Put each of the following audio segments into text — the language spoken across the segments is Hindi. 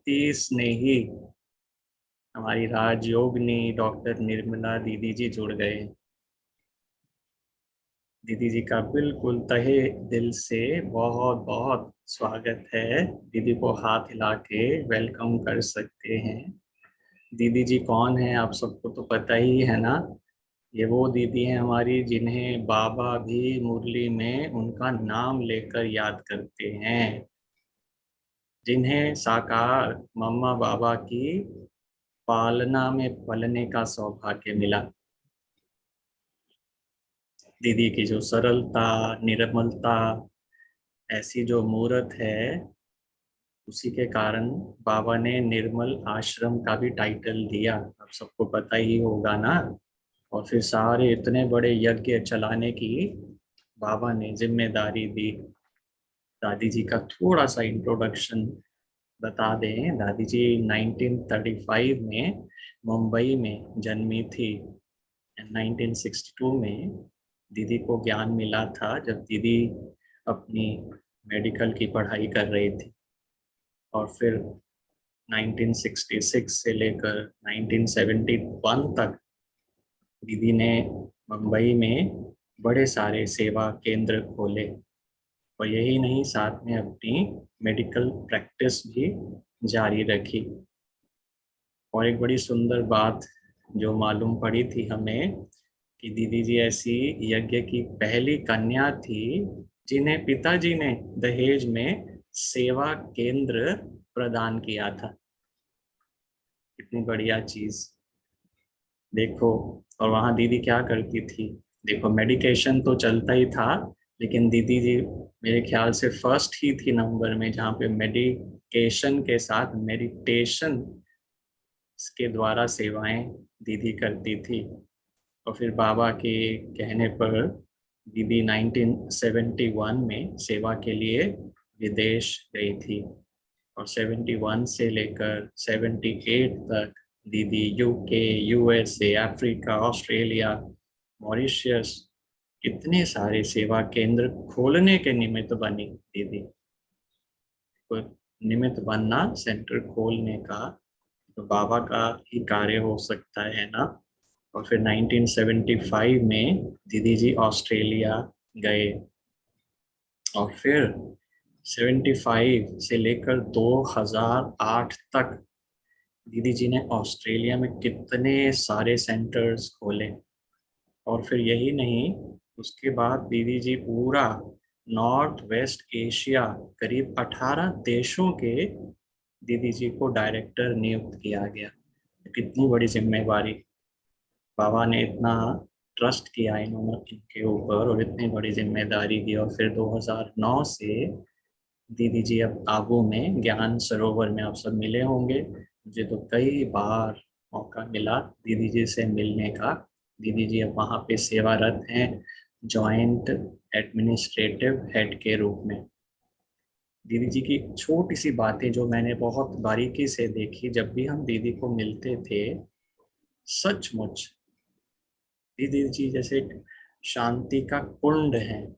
अति स्नेही हमारी राजयोगिनी डॉक्टर निर्मला दीदी जी जुड़ गए। दीदी जी का बिल्कुल तहे दिल से बहुत बहुत स्वागत है। दीदी को हाथ हिला के वेलकम कर सकते हैं। दीदी जी कौन है आप सबको तो पता ही है ना। ये वो दीदी हैं हमारी जिन्हें बाबा भी मुरली में उनका नाम लेकर याद करते हैं, जिन्हें साकार मम्मा बाबा की पालना में पलने का सौभाग्य मिला। दीदी की जो सरलता, निर्मलता, ऐसी जो मूर्त है, उसी के कारण बाबा ने निर्मल आश्रम का भी टाइटल दिया। आप सबको पता ही होगा ना। और फिर सारे इतने बड़े यज्ञ चलाने की बाबा ने जिम्मेदारी दी। दादी जी का थोड़ा सा इंट्रोडक्शन बता दें। दादी जी 1935 में मुंबई में जन्मी थी। 1962 में दीदी को ज्ञान मिला था जब दीदी अपनी मेडिकल की पढ़ाई कर रही थी। और फिर 1966 से लेकर 1971 तक दीदी ने मुंबई में बड़े सारे सेवा केंद्र खोले। और यही नहीं, साथ में अपनी मेडिकल प्रैक्टिस भी जारी रखी। और एक बड़ी सुंदर बात जो मालूम पड़ी थी हमें कि दीदी जी ऐसी यज्ञ की पहली कन्या थी जिन्हें पिताजी ने दहेज में सेवा केंद्र प्रदान किया था। कितनी बढ़िया चीज, देखो। और वहाँ दीदी क्या करती थी, देखो मेडिकेशन तो चलता ही था, लेकिन दीदी जी मेरे ख्याल से फर्स्ट ही थी नंबर में जहाँ पे मेडिकेशन के साथ मेडिटेशन के द्वारा सेवाएं दीदी करती थी। और फिर बाबा के कहने पर दीदी 1971 में सेवा के लिए विदेश गई थी। और 71 से लेकर 78 तक दीदी UK, USA, Africa, Australia, Mauritius, कितने सारे सेवा केंद्र खोलने के निमित्त बनी दीदी। तो निमित्त बनना, सेंटर खोलने का तो बाबा का ही कार्य हो सकता है ना। और फिर 1975 में दीदी जी ऑस्ट्रेलिया गए। और फिर 75 से लेकर 2008 तक दीदी जी ने ऑस्ट्रेलिया में कितने सारे सेंटर्स खोले। और फिर यही नहीं, उसके बाद दीदी जी पूरा नॉर्थ वेस्ट एशिया, करीब 18 देशों के दीदी जी को डायरेक्टर नियुक्त किया गया। कितनी बड़ी जिम्मेवारी, बाबा ने इतना ट्रस्ट किया इन्होंने इनके ऊपर और इतनी बड़ी जिम्मेदारी दी। और फिर 2009 से दीदी जी अब आबू में ज्ञान सरोवर में, आप सब मिले होंगे, मुझे तो कई बार मौका मिला दीदी जी से मिलने का। दीदी जी अब वहाँ पे सेवारत हैं जॉइंट एडमिनिस्ट्रेटिव हेड के रूप में। दीदी जी की छोटी सी बातें जो मैंने बहुत बारीकी से देखी जब भी हम दीदी को मिलते थे, सचमुच दीदी जी जैसे एक शांति का कुंड है।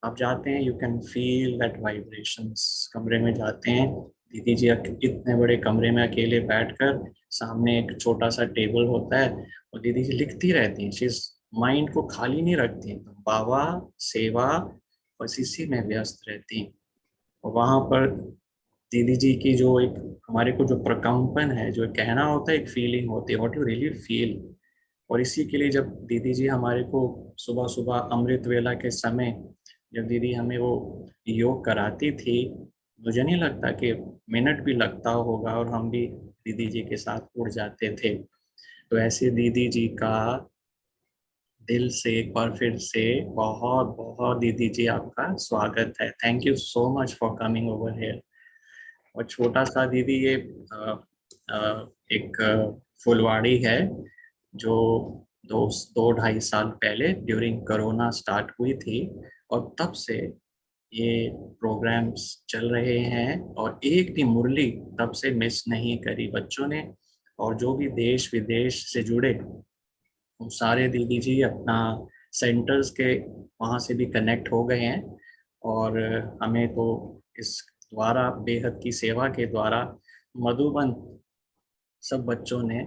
आप जाते हैं, you can feel that vibrations. कमरे में जाते हैं, दीदी जी इतने बड़े कमरे में अकेले बैठकर, सामने एक छोटा सा टेबल होता है और दीदी जी लिखती रहती हैं। शीज माइंड को खाली नहीं रखती हैं, बाबा, सेवा, बस इसी में व्यस्त रहती हैं। और वहाँ पर दीदी जी की जो एक हमारे को जो प्रकम्पन है, जो कहना होता है, एक फीलिंग होती है, व्हाट यू रियली फील। और इसी के लिए जब दीदी जी हमारे को सुबह सुबह अमृत वेला के समय जब दीदी हमें वो योग कराती थी, मुझे नहीं लगता कि मिनट भी लगता होगा और हम भी दीदी जी के साथ उड़ जाते थे। तो ऐसे दीदी जी का दिल से एक बार फिर से बहुत बहुत दीदी जी आपका स्वागत है। Thank you so much for coming over here. और छोटा सा दीदी ये एक फुलवाड़ी है जो दो ढाई साल पहले ड्यूरिंग कोरोना स्टार्ट हुई थी। और तब से ये प्रोग्राम्स चल रहे हैं और एक भी मुरली तब से मिस नहीं करी बच्चों ने। और जो भी देश विदेश से जुड़े वो सारे दीदी जी अपना सेंटर्स के वहाँ से भी कनेक्ट हो गए हैं। और हमें तो इस द्वारा, बेहद की सेवा के द्वारा मधुबन सब बच्चों ने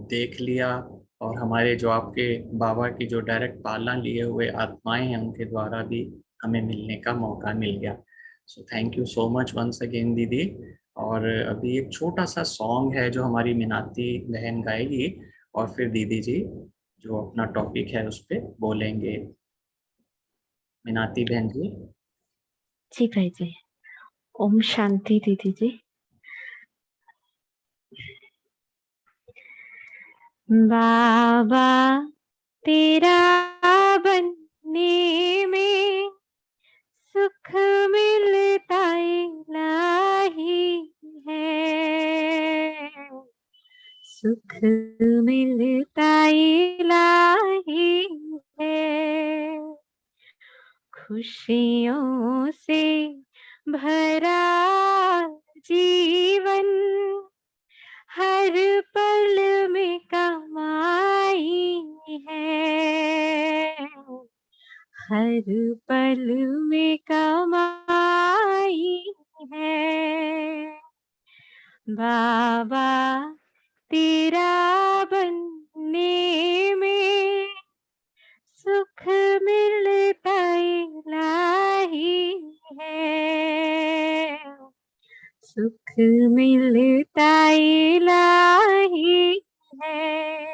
देख लिया, और हमारे जो आपके बाबा की जो डायरेक्ट पालना लिए हुए आत्माएं हैं उनके द्वारा भी हमें मिलने का मौका मिल गया। So thank you so much once again दीदी। और अभी एक छोटा सा सॉन्ग है जो हमारी मीनाती बहन गाएगी, और फिर दीदी जी जो अपना टॉपिक है उस पर बोलेंगे। मीनाती बहन जी। जी भाई जी। ओम शांति दीदी जी। बाबा तेरा बनने में सुख मिलता इलाही है, सुख मिलता इलाही है, खुशियों से भरा जीवन हर पल में कमाई है, हर पल में कमाई है। बाबा तेरा बनने में सुख मिलता इलाही है, सुख मिलता इलाही है।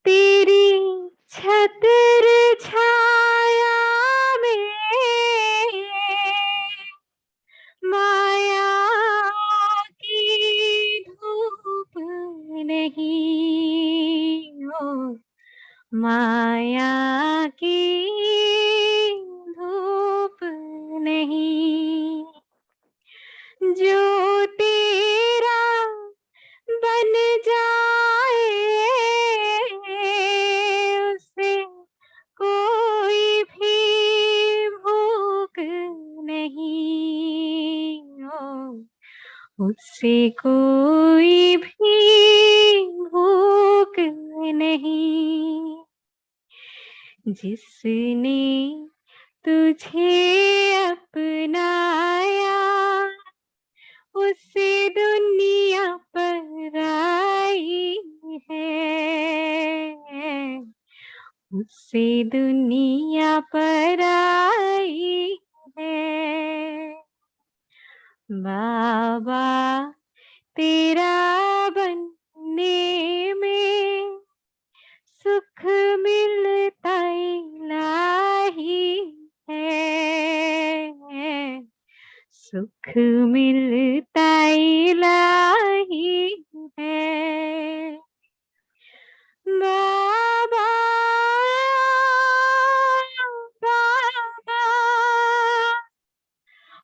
तेरी छत्र छाया में माया की धूप नहीं हो, माया की धूप नहीं, जो तेरा बन जाए उसे कोई भी भूख नहीं हो, उससे कोई भी भूख नहीं। जिसने तुझे अपनाया उससे दुनिया पर आई है, उससे दुनिया पर आई है। बाबा तेरा बनने में सुख मिलता इलाही है, सुख मिलता इलाही है। बाबा बाबा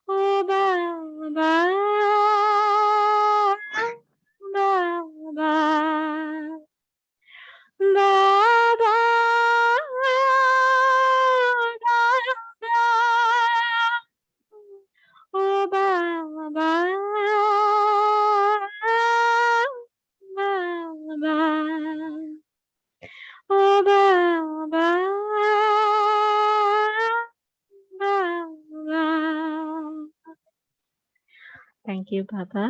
ओ बाबा बाबा बाबा ओ बाबा बाबा ओ बाबा बाबा। थैंक यू बाबा।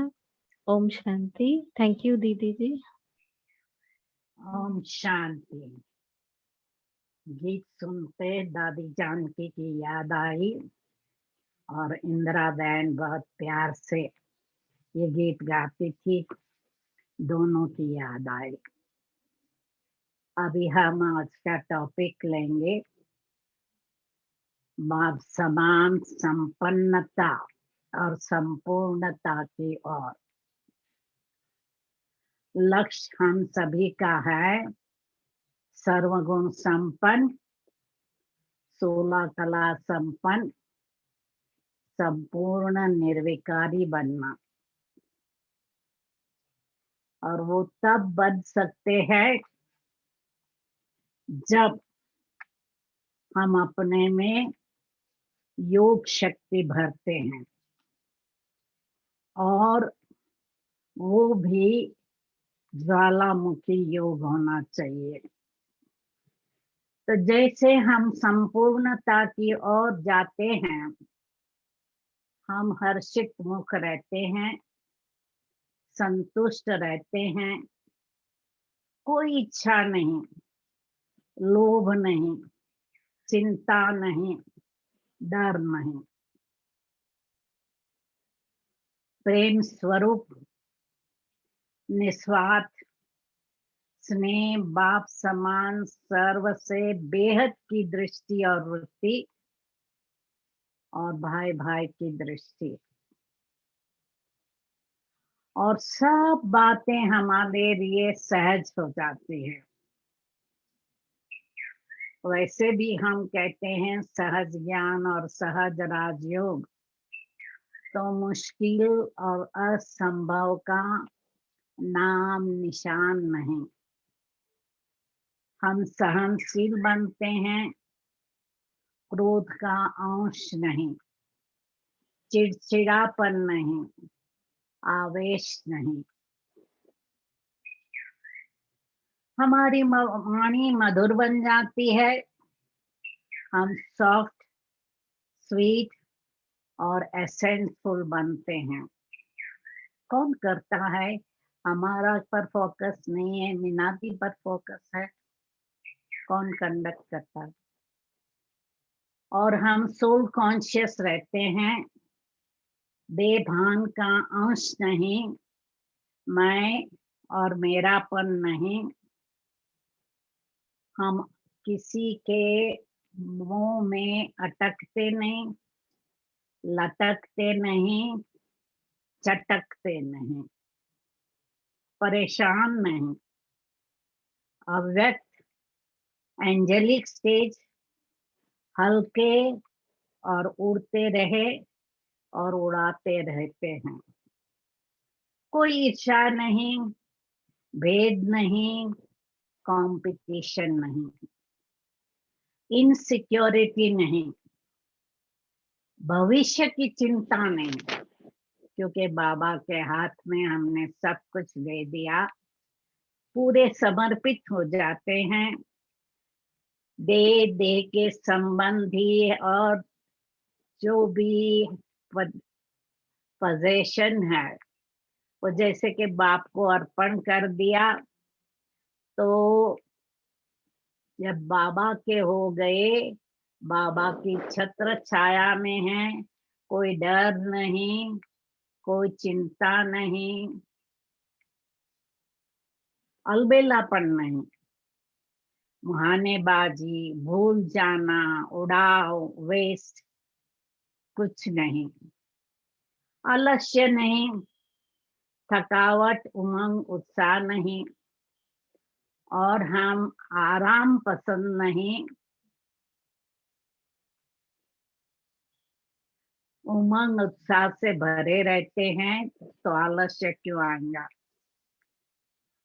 ओम शांति। थैंक यू दीदी जी। ओम शांति। गीत सुनते दादी जानकी की याद आई और इंदिरा बहन बहुत प्यार से ये गीत गाती थी, दोनों की याद आई। अभी हम आज का टॉपिक लेंगे समान संपन्नता और संपूर्णता की ओर। लक्ष्य हम सभी का है सर्वगुण संपन्न, 16 कला संपन्न, संपूर्ण निर्विकारी बनना। और वो तब बन सकते हैं जब हम अपने में योग शक्ति भरते हैं, और वो भी ज्वालामुखी योग होना चाहिए। तो जैसे हम संपूर्णता की ओर जाते हैं, हम हर्षित मुख रहते हैं, संतुष्ट रहते हैं, कोई इच्छा नहीं, लोभ नहीं, चिंता नहीं, डर नहीं। प्रेम स्वरूप निस्वार्थ स्नेह बाप समान सर्व से बेहद की दृष्टि और वृत्ति और भाई भाई की दृष्टि, और सब बातें हमारे लिए सहज हो जाती है। वैसे भी हम कहते हैं सहज ज्ञान और सहज राजयोग, तो मुश्किल और असंभव का नाम निशान नहीं। हम सहनशील बनते हैं, क्रोध का अंश नहीं, चिड़चिड़ापन नहीं, आवेश नहीं। हमारी वाणी मधुर बन जाती है, हम सॉफ्ट स्वीट और एसेंसफुल बनते हैं। कौन करता है? हमारा पर फोकस नहीं है, मीनाती पर फोकस है। कौन कंडक्ट करता है? और हम सोल कॉन्शियस रहते हैं, बेभान का अंश नहीं, मैं और मेरापन नहीं। हम किसी के मुंह में अटकते नहीं, लटकते नहीं, चटकते नहीं, परेशान नहीं। अव्यक्त एंजेलिक स्टेज, हल्के और उड़ते रहे और उड़ाते रहते हैं। कोई ईर्ष्या नहीं, भेद नहीं, कंपटीशन नहीं, इनसिक्योरिटी नहीं, भविष्य की चिंता नहीं, क्योंकि बाबा के हाथ में हमने सब कुछ दे दिया। पूरे समर्पित हो जाते हैं। दे दे के संबंधी और जो भी पोजेशन है वो जैसे कि बाप को अर्पण कर दिया, तो जब बाबा के हो गए, बाबा की छत्र छाया में है, कोई डर नहीं, कोई चिंता नहीं, अलबेलापन नहीं, मुहानेबाजी, भूल जाना, उड़ाव, वेस्ट कुछ नहीं, आलस्य नहीं, थकावट, उमंग, उत्साह नहीं, और हम आराम पसंद नहीं। उमंग उत्साह से भरे रहते हैं तो आलस्य क्यों आएगा?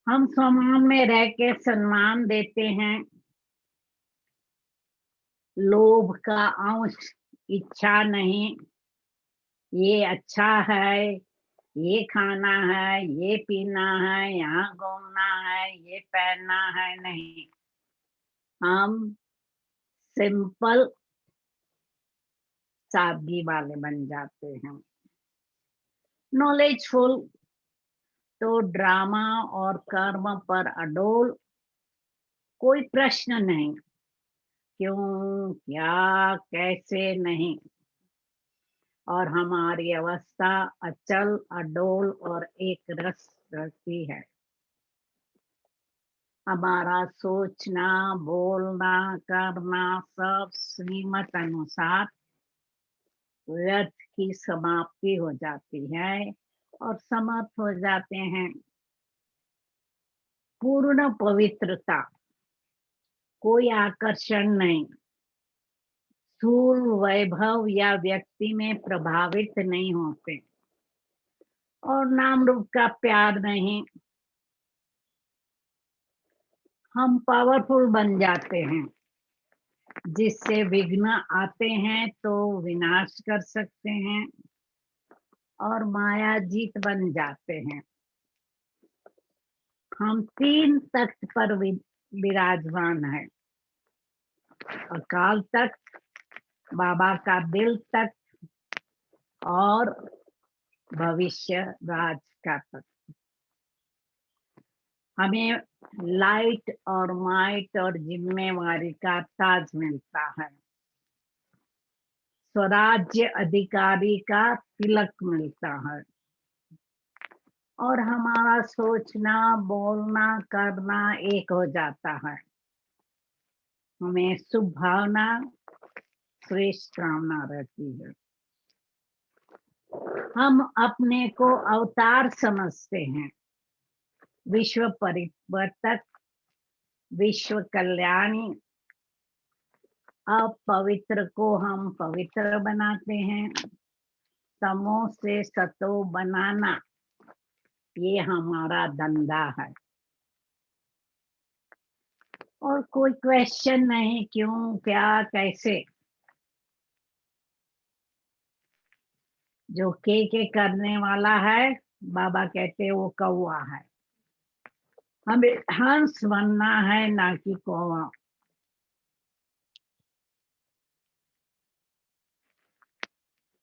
हम सम्मान में रह के सम्मान देते हैं, लोभ का अंश, इच्छा नहीं, ये अच्छा है, ये खाना है, ये पीना है, यहाँ घूमना है, ये पहनना है, नहीं। हम सिंपल सादगी वाले बन जाते हैं। नॉलेजफुल तो ड्रामा और कर्म पर अडोल, कोई प्रश्न नहीं, क्यों, क्या, कैसे नहीं। और हमारी अवस्था अचल, अडोल और एक रस रहती है। हमारा सोचना, बोलना, करना सब श्रीमत अनुसार व्यर्थ की समाप्ति हो जाती है और समर्थ हो जाते हैं। पूर्ण पवित्रता, कोई आकर्षण नहीं, स्थूल वैभव या व्यक्ति में प्रभावित नहीं होते, और नाम रूप का प्यार नहीं। हम पावरफुल बन जाते हैं, जिससे विघ्न आते हैं तो विनाश कर सकते हैं, और माया जीत बन जाते हैं। हम 3 तख्त पर विराजमान है, अकाल तख्त, बाबा का दिल तख्त और भविष्य राज का तत्व। हमें लाइट और माइट और जिम्मेवारी का ताज मिलता है, स्वराज्य अधिकारी का तिलक मिलता है, और हमारा सोचना, बोलना, करना एक हो जाता है। हमें शुभ भावना, श्रेष्ठ कामना रहती है। हम अपने को अवतार समझते हैं, विश्व परिवर्तक, विश्व कल्याणी। अपवित्र को हम पवित्र बनाते हैं। तमो से सतो बनाना, ये हमारा धंधा है। और कोई क्वेश्चन नहीं, क्यों, क्या, कैसे। जो के करने वाला है, बाबा कहते वो कौवा है। हमें हंस बनना है, ना कि कौवा।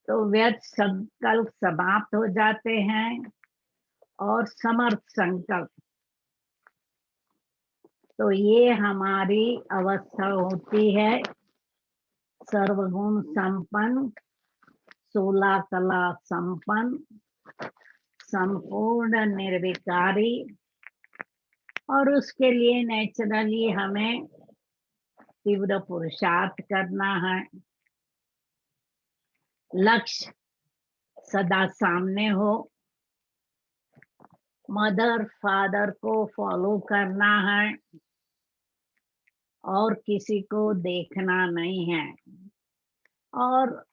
तो व्यर्थ संकल्प समाप्त हो जाते हैं और समर्थ संकल्प। तो ये हमारी अवस्था होती है, सर्वगुण संपन्न, 16 कला संपन्न, संपूर्ण निर्विकारी। और उसके लिए नेचुरली हमें तीव्र पुरुषार्थ करना है। लक्ष्य सदा सामने हो, मदर फादर को फॉलो करना है, और किसी को देखना नहीं है। और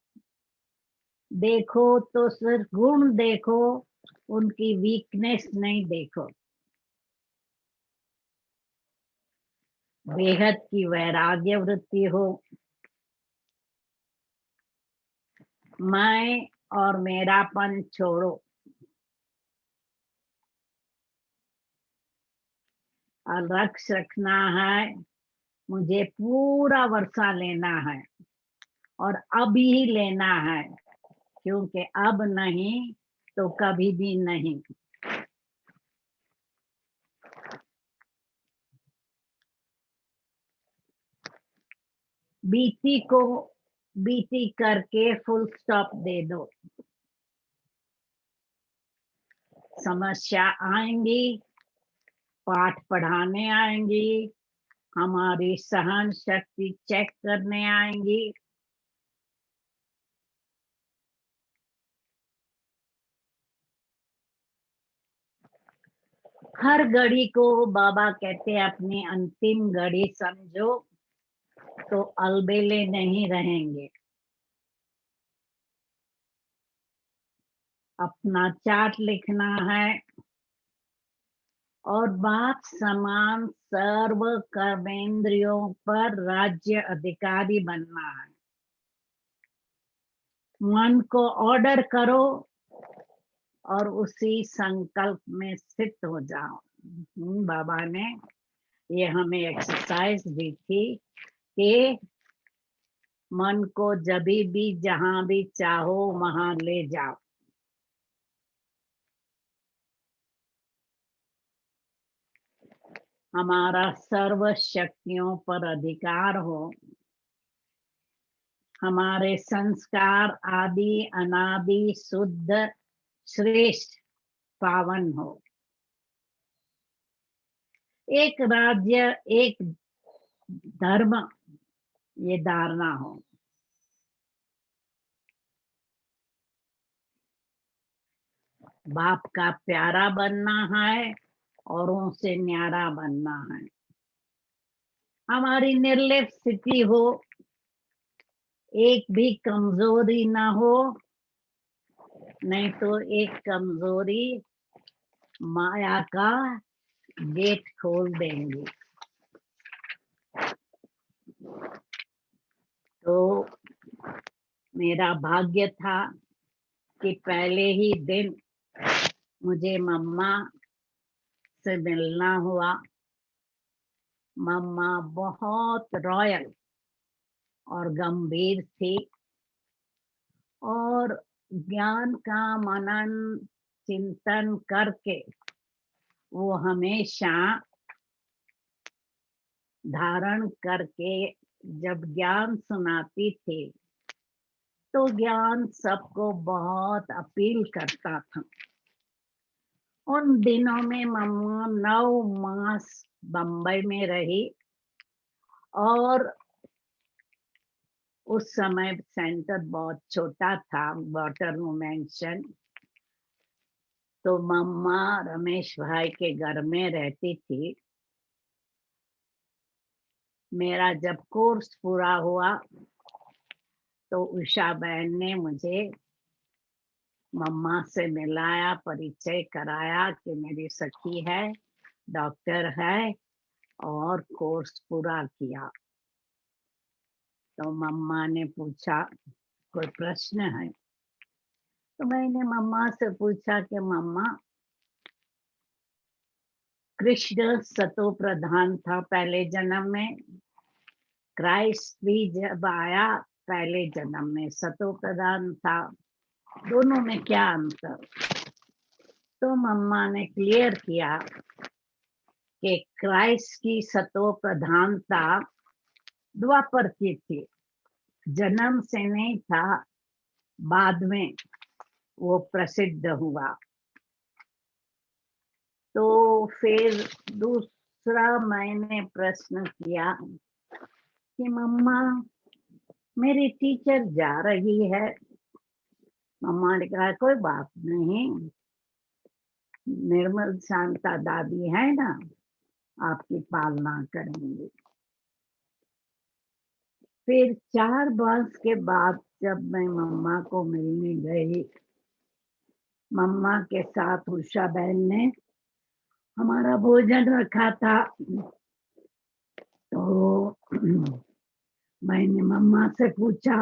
देखो तो सिर्फ गुण देखो, उनकी वीकनेस नहीं देखो। बेहद की वैराग्य वृत्ति हो। मैं और मेरापन छोड़ो। और लक्ष्य रखना है, मुझे पूरा वर्षा लेना है, और अभी ही लेना है, क्योंकि अब नहीं तो कभी भी नहीं। बीती को बीती करके फुल स्टॉप दे दो। समस्या आएंगी, पाठ पढ़ाने आएंगी, हमारी सहन शक्ति चेक करने आएंगी। हर घड़ी को बाबा कहते हैं अपनी अंतिम घड़ी समझो, तो अलबेले नहीं रहेंगे। अपना चार्ट लिखना है, और बाप समान सर्व कर्मेंद्रियों पर राज्य अधिकारी बनना है। मन को ऑर्डर करो और उसी संकल्प में स्थित हो जाओ। बाबा ने ये हमें एक्सरसाइज दी थी कि मन को जब भी जहां भी चाहो वहां ले जाओ। हमारा सर्व शक्तियों पर अधिकार हो। हमारे संस्कार आदि अनादि शुद्ध श्रेष्ठ पावन हो। एक राज्य, एक धर्म, ये धारणा हो। बाप का प्यारा बनना है, औरों से न्यारा बनना है। हमारी निर्लिप्त स्थिति हो, एक भी कमजोरी ना हो, नहीं तो एक कमजोरी माया का गेट खोल देंगी। तो मेरा भाग्य था कि पहले ही दिन मुझे मम्मा से मिलना हुआ। मम्मा बहुत रॉयल और गंभीर थी, और ज्ञान का मनन चिंतन करके वो हमेशा धारण करके जब ज्ञान सुनाती थी तो ज्ञान सबको बहुत अपील करता था। उन दिनों में मम्मा 9 मास बम्बई में रही और उस समय सेंटर बहुत छोटा था, वाटरलू मेंशन। तो मम्मा रमेश भाई के घर में रहती थी। मेरा जब कोर्स पूरा हुआ तो उषा बहन ने मुझे मम्मा से मिलाया, परिचय कराया कि मेरी सखी है, डॉक्टर है और कोर्स पूरा किया। तो मम्मा ने पूछा कोई प्रश्न है? तो मैंने मम्मा से पूछा कि मम्मा, कृष्ण सतो प्रधान था पहले जन्म में, क्राइस्ट भी जब आया पहले जन्म में सतो प्रधान था, दोनों में क्या अंतर? तो मम्मा ने क्लियर किया कि क्राइस्ट की सतो प्रधानता द्वापर की थी, जन्म से नहीं था, बाद में वो प्रसिद्ध हुआ। तो फिर दूसरा मैंने प्रश्न किया कि मम्मा मेरी टीचर जा रही है। मम्मा ने कहा कोई बात नहीं, निर्मल शांता दादी है ना, आपकी पालना करेंगे। फिर 4 वर्ष के बाद जब मैं मम्मा को मिलने गई, मम्मा के साथ उषा बहन ने हमारा भोजन रखा था। तो मैंने मम्मा से पूछा,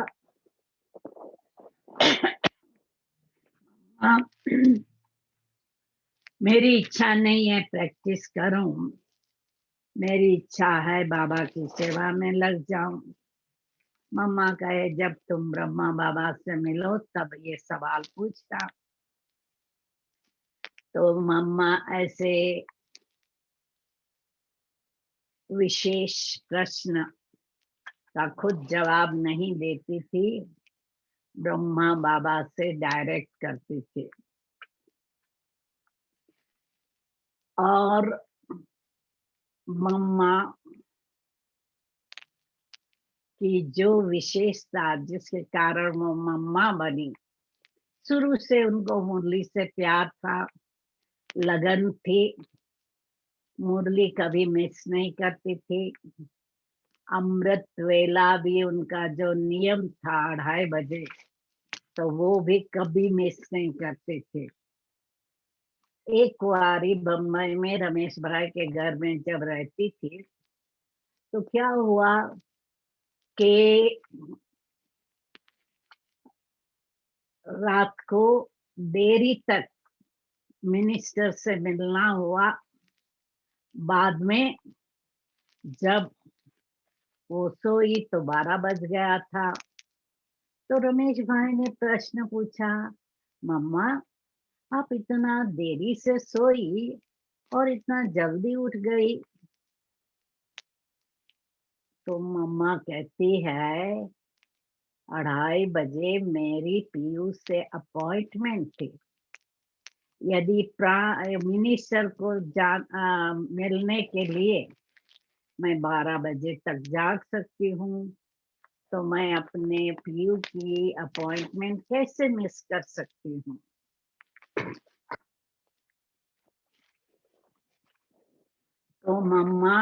मेरी इच्छा नहीं है प्रैक्टिस करूं, मेरी इच्छा है बाबा की सेवा में लग जाऊं। मम्मा कहे जब तुम ब्रह्मा बाबा से मिलो तब ये सवाल पूछता। तो मम्मा ऐसे विशेष प्रश्न का खुद जवाब नहीं देती थी, ब्रह्मा बाबा से डायरेक्ट करती थी। और मम्मा की जो विशेषता जिसके कारण वो मम्मा बनी, शुरू से उनको मुरली से प्यार था, लगन थी, मुरली कभी मिस नहीं करती थी। अमृत वेला भी उनका जो नियम था 2:30 बजे, तो वो भी कभी मिस नहीं करते थे। एक बारी बम्बई में रमेश भाई के घर में जब रहती थी तो क्या हुआ कि रात को देरी तक मिनिस्टर से मिलना हुआ। बाद में जब वो सोई तो 12 बज गया था। तो रमेश भाई ने प्रश्न पूछा, मम्मा आप इतना देरी से सोई और इतना जल्दी उठ गई? तो मम्मा कहती है 2:30 बजे मेरी पीयू से अपॉइंटमेंट थी। यदि मिनिस्टर को मिलने के लिए मैं 12 बजे तक जाग सकती हूँ, तो मैं अपने पीयू की अपॉइंटमेंट कैसे मिस कर सकती हूँ? तो मम्मा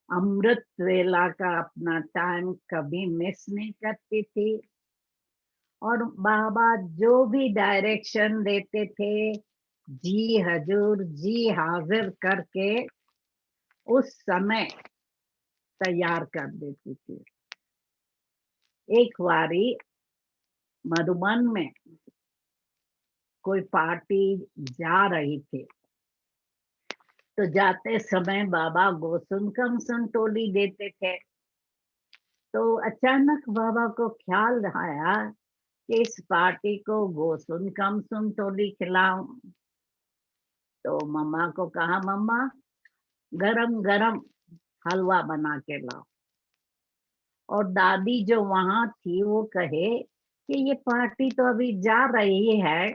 अमृत वेला का अपना टाइम कभी मिस नहीं करती थी और बाबा जो भी डायरेक्शन देते थे, जी हजूर जी हाजिर करके उस समय तैयार कर देती थी। एक बारी मधुबन में कोई पार्टी जा रही थी, तो जाते समय बाबा गोसुनकम संतोली देते थे। तो अचानक बाबा को ख्याल आया कि इस पार्टी को गोसुन कम सुन थोड़ी खिलाऊं। तो मम्मा को कहा, मम्मा गरम गरम हलवा बना के लाओ। और दादी जो वहां थी वो कहे कि ये पार्टी तो अभी जा रही है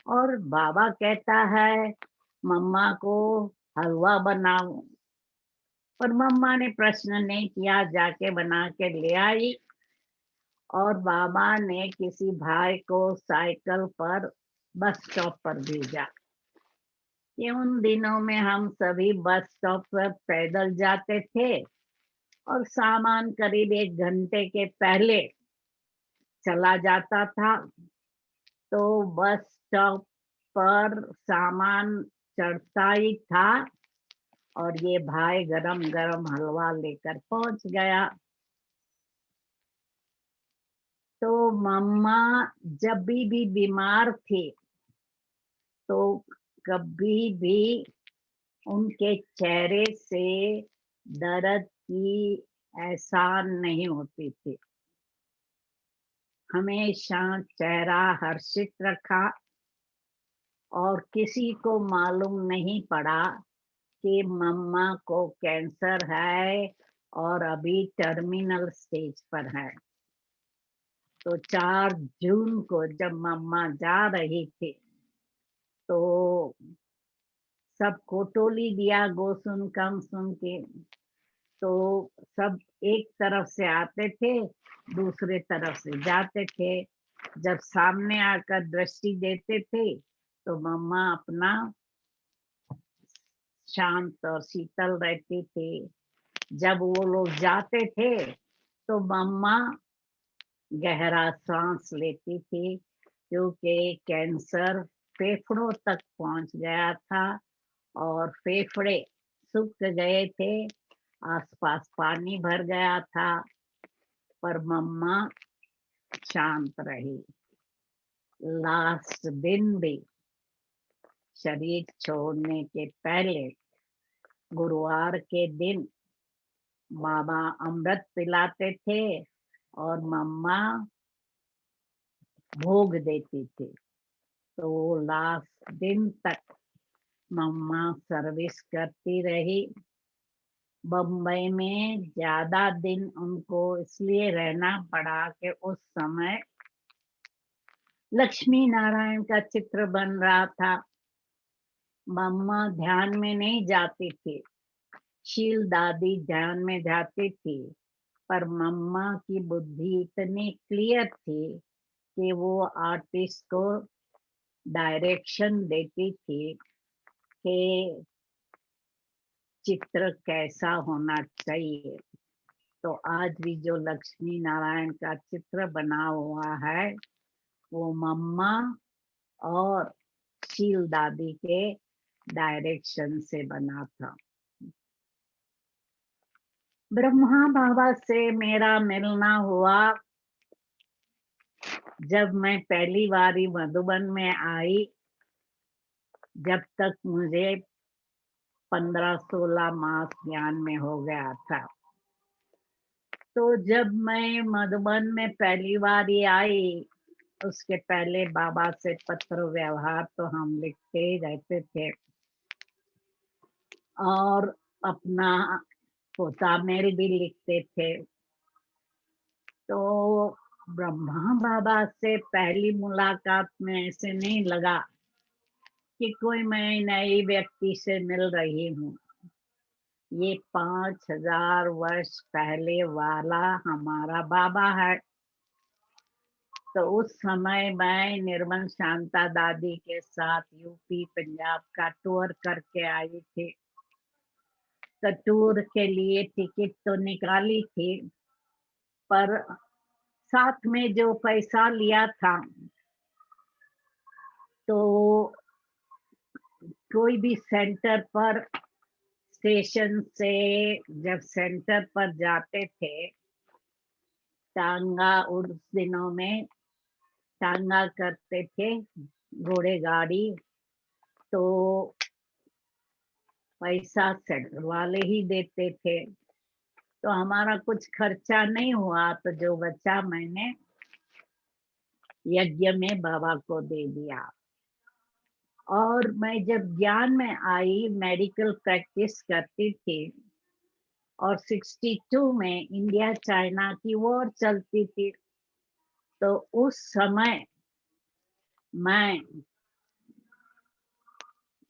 और बाबा कहता है मम्मा को हलवा बनाओ। पर मम्मा ने प्रश्न नहीं किया, जाके बना के ले आई। और बाबा ने किसी भाई को साइकिल पर बस स्टॉप पर भेजा। ये उन दिनों में हम सभी बस स्टॉप पर पैदल जाते थे और सामान करीब 1 घंटे के पहले चला जाता था। तो बस स्टॉप पर सामान चढ़ता ही था और ये भाई गरम गरम हलवा लेकर पहुंच गया। तो मम्मा जब भी बीमार थी तो कभी भी उनके चेहरे से दर्द की एहसान नहीं होती थी। हमेशा चेहरा हर्षित रखा और किसी को मालूम नहीं पड़ा कि मम्मा को कैंसर है और अभी टर्मिनल स्टेज पर है। तो 4 जून को जब मम्मा जा रही थी तो सबको टोली दिया गोसुन कम सुन के। तो सब एक तरफ से आते थे, दूसरे तरफ से जाते थे। जब सामने आकर दृष्टि देते थे तो मम्मा अपना शांत और शीतल रहती थी। जब वो लोग जाते थे तो मम्मा गहरा सांस लेती थी, क्योंकि कैंसर फेफड़ों तक पहुंच गया था और फेफड़े सूख गए थे, आसपास पानी भर गया था। पर मम्मा शांत रही। लास्ट दिन भी शरीर छोड़ने के पहले गुरुवार के दिन बाबा अमृत पिलाते थे और मम्मा भोग देती थी। तो लास्ट दिन तक मम्मा सर्विस करती रही। बम्बई में ज्यादा दिन उनको इसलिए रहना पड़ा कि उस समय लक्ष्मी नारायण का चित्र बन रहा था। मम्मा ध्यान में नहीं जाती थी, शील दादी ध्यान में जाती थी। पर मम्मा की बुद्धि इतनी क्लियर थी कि वो आर्टिस्ट को डायरेक्शन देती थी कि चित्र कैसा होना चाहिए। तो आज भी जो लक्ष्मी नारायण का चित्र बना हुआ है वो मम्मा और शील दादी के डायरेक्शन से बना था। ब्रह्मा बाबा से मेरा मिलना हुआ जब मैं पहली बारी मधुबन में आई, जब तक मुझे 15-16 मास ज्ञान में हो गया था। तो जब मैं मधुबन में पहली बारी आई, उसके पहले बाबा से पत्र व्यवहार तो हम लिखते ही रहते थे और अपना पोता मेल भी लिखते थे। तो ब्रह्मा बाबा से पहली मुलाकात में ऐसे नहीं लगा कि कोई मैं नई व्यक्ति से मिल रही हूँ। ये 5000 वर्ष पहले वाला हमारा बाबा है। तो उस समय मैं निर्मल शांता दादी के साथ यूपी पंजाब का टूर करके आई थी। तो टूर के लिए टिकट तो निकाली थी, पर साथ में जो पैसा लिया था तो कोई भी सेंटर पर, स्टेशन से जब सेंटर पर जाते थे, टांगा उस दिनों में टांगा करते थे, घोड़े गाड़ी। तो पैसा सेंटर वाले ही देते थे, तो हमारा कुछ खर्चा नहीं हुआ। तो जो बचा मैंने यज्ञ में बाबा को दे दिया। और मैं जब ज्ञान में आई, मेडिकल प्रैक्टिस करती थी, और 62 में इंडिया चाइना की वॉर चलती थी, तो उस समय मैं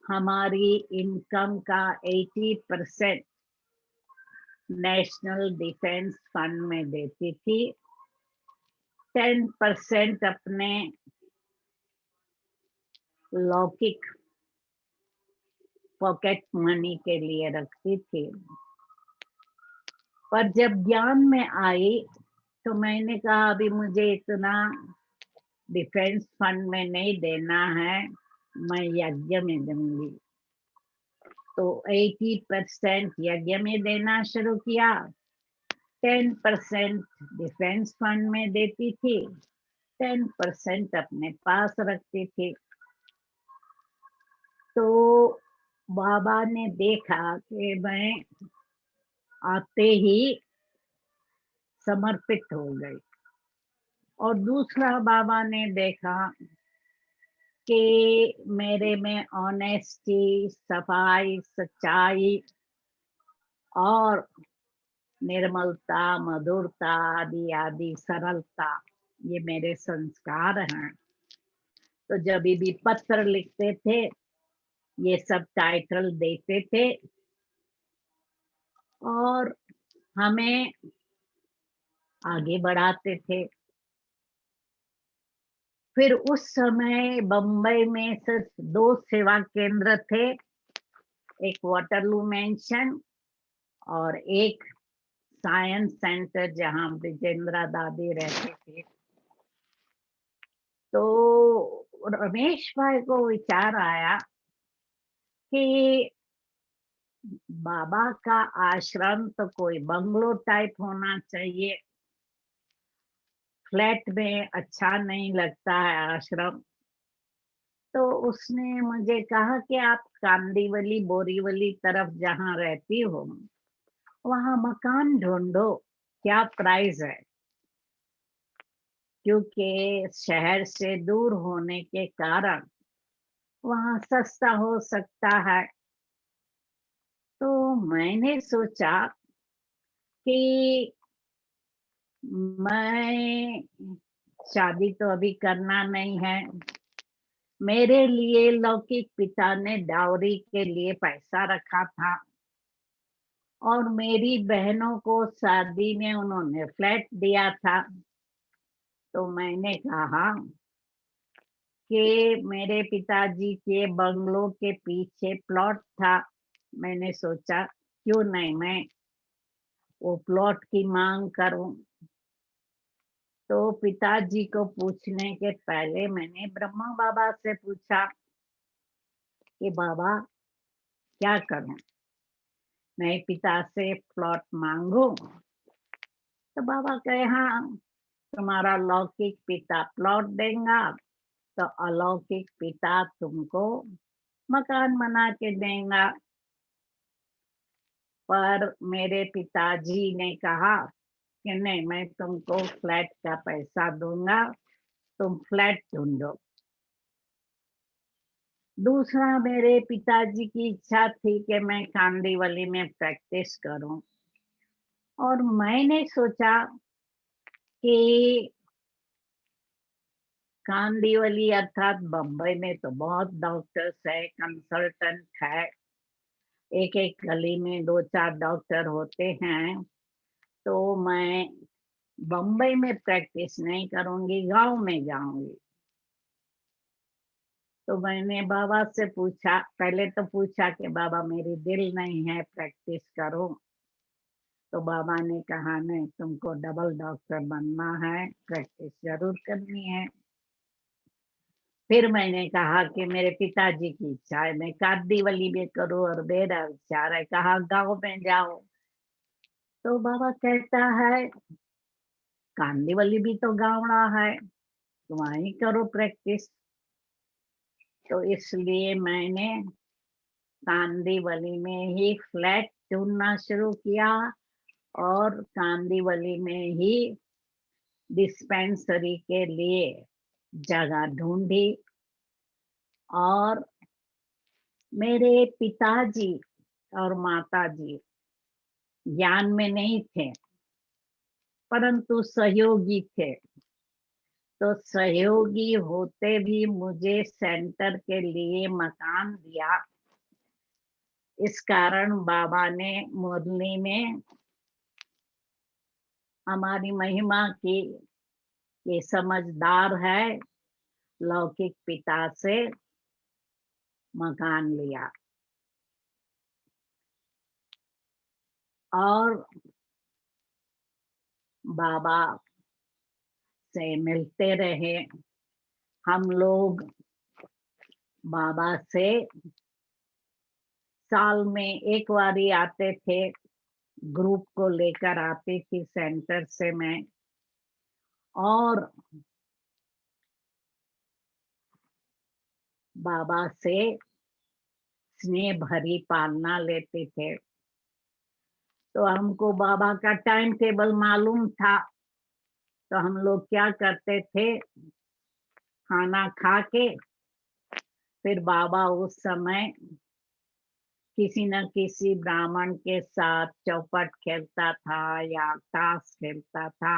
हमारी इनकम का 80% नेशनल डिफेंस फंड में देती थी, 10% अपने लौकिक पॉकेट मनी के लिए रखती थी। पर जब ज्ञान में आई तो मैंने कहा अभी मुझे इतना डिफेंस फंड में नहीं देना है, मैं यज्ञ में दूंगी। तो 80% यज्ञ में देना शुरू किया, 10% डिफेंस फंड में देती थी, 10% अपने पास रखती थी। तो बाबा ने देखा कि मैं आते ही समर्पित हो गई। और दूसरा बाबा ने देखा कि मेरे में ऑनेस्टी, सफाई, सच्चाई और निर्मलता, मधुरता आदि आदि, सरलता, ये मेरे संस्कार हैं। तो जब भी पत्र लिखते थे, ये सब टाइटल देते थे और हमें आगे बढ़ाते थे। फिर उस समय बम्बई में सिर्फ 2 सेवा केंद्र थे, एक वाटरलू मेंशन और एक साइंस सेंटर जहां ब्रिजेंद्रा दादी रहते थे। तो रमेश भाई को विचार आया कि बाबा का आश्रम तो कोई बंगलो टाइप होना चाहिए, फ्लैट में अच्छा नहीं लगता है आश्रम। तो उसने मुझे कहा कि आप कांदीवली बोरीवली तरफ जहाँ रहती हो वहां मकान ढूंढो, क्या प्राइस है, क्योंकि शहर से दूर होने के कारण वहां सस्ता हो सकता है। तो मैंने सोचा कि मैं शादी तो अभी करना नहीं है, मेरे लिए लौकिक पिता ने डाउरी के लिए पैसा रखा था और मेरी बहनों को शादी में उन्होंने फ्लैट दिया था। तो मैंने कहा कि मेरे पिताजी के बंगलो के पीछे प्लॉट था, मैंने सोचा क्यों नहीं मैं वो प्लॉट की मांग करूं। तो पिताजी को पूछने के पहले मैंने ब्रह्मा बाबा से पूछा कि बाबा क्या करूं, मैं पिता से प्लॉट मांगू? तो बाबा कहे हाँ, तुम्हारा लौकिक पिता प्लॉट देगा तो अलौकिक पिता तुमको मकान बना के देगा। पर मेरे पिताजी ने कहा कि नहीं, मैं तुमको फ्लैट का पैसा दूंगा, तुम फ्लैट ढूंढो। दूसरा, मेरे पिताजी की इच्छा थी कि मैं कांदीवली में प्रैक्टिस करूं, और मैंने सोचा कि कांदीवली अर्थात बम्बई में तो बहुत डॉक्टर्स है, कंसल्टेंट है, एक एक गली में 2-4 डॉक्टर होते हैं। तो मैं बम्बई में प्रैक्टिस नहीं करूंगी, गांव में जाऊंगी। तो मैंने बाबा से पूछा, पहले तो पूछा कि बाबा मेरी दिल नहीं है प्रैक्टिस करूं। तो बाबा ने कहा नहीं, तुमको डबल डॉक्टर बनना है, प्रैक्टिस जरूर करनी है। फिर मैंने कहा कि मेरे पिताजी की इच्छा है मैं कांदीवली में करूं और मेरा विचार है कहा गांव में जाओ। तो बाबा कहता है कांदीवली भी तो गावड़ा है, तो वहीं करो प्रैक्टिस। तो इसलिए मैंने कांदीवली में ही फ्लैट ढूंढना शुरू किया और कांदीवली में ही डिस्पेंसरी के लिए जगह ढूंढी और मेरे पिताजी और माताजी ज्ञान में नहीं थे, परंतु सहयोगी थे। तो सहयोगी होते भी मुझे सेंटर के लिए मकान दिया। इस कारण बाबा ने मुरली में हमारी महिमा की, ये समझदार है, लौकिक पिता से मकान लिया और बाबा से मिलते रहे। हम लोग बाबा से साल में एक बारी आते थे, ग्रुप को लेकर आती थी सेंटर से मैं, और बाबा से स्नेह भरी पालना लेते थे। तो हमको बाबा का टाइम टेबल मालूम था, तो हम लोग क्या करते थे, खाना खा के फिर बाबा उस समय किसी न किसी ब्राह्मण के साथ चौपट खेलता था या ताश खेलता था।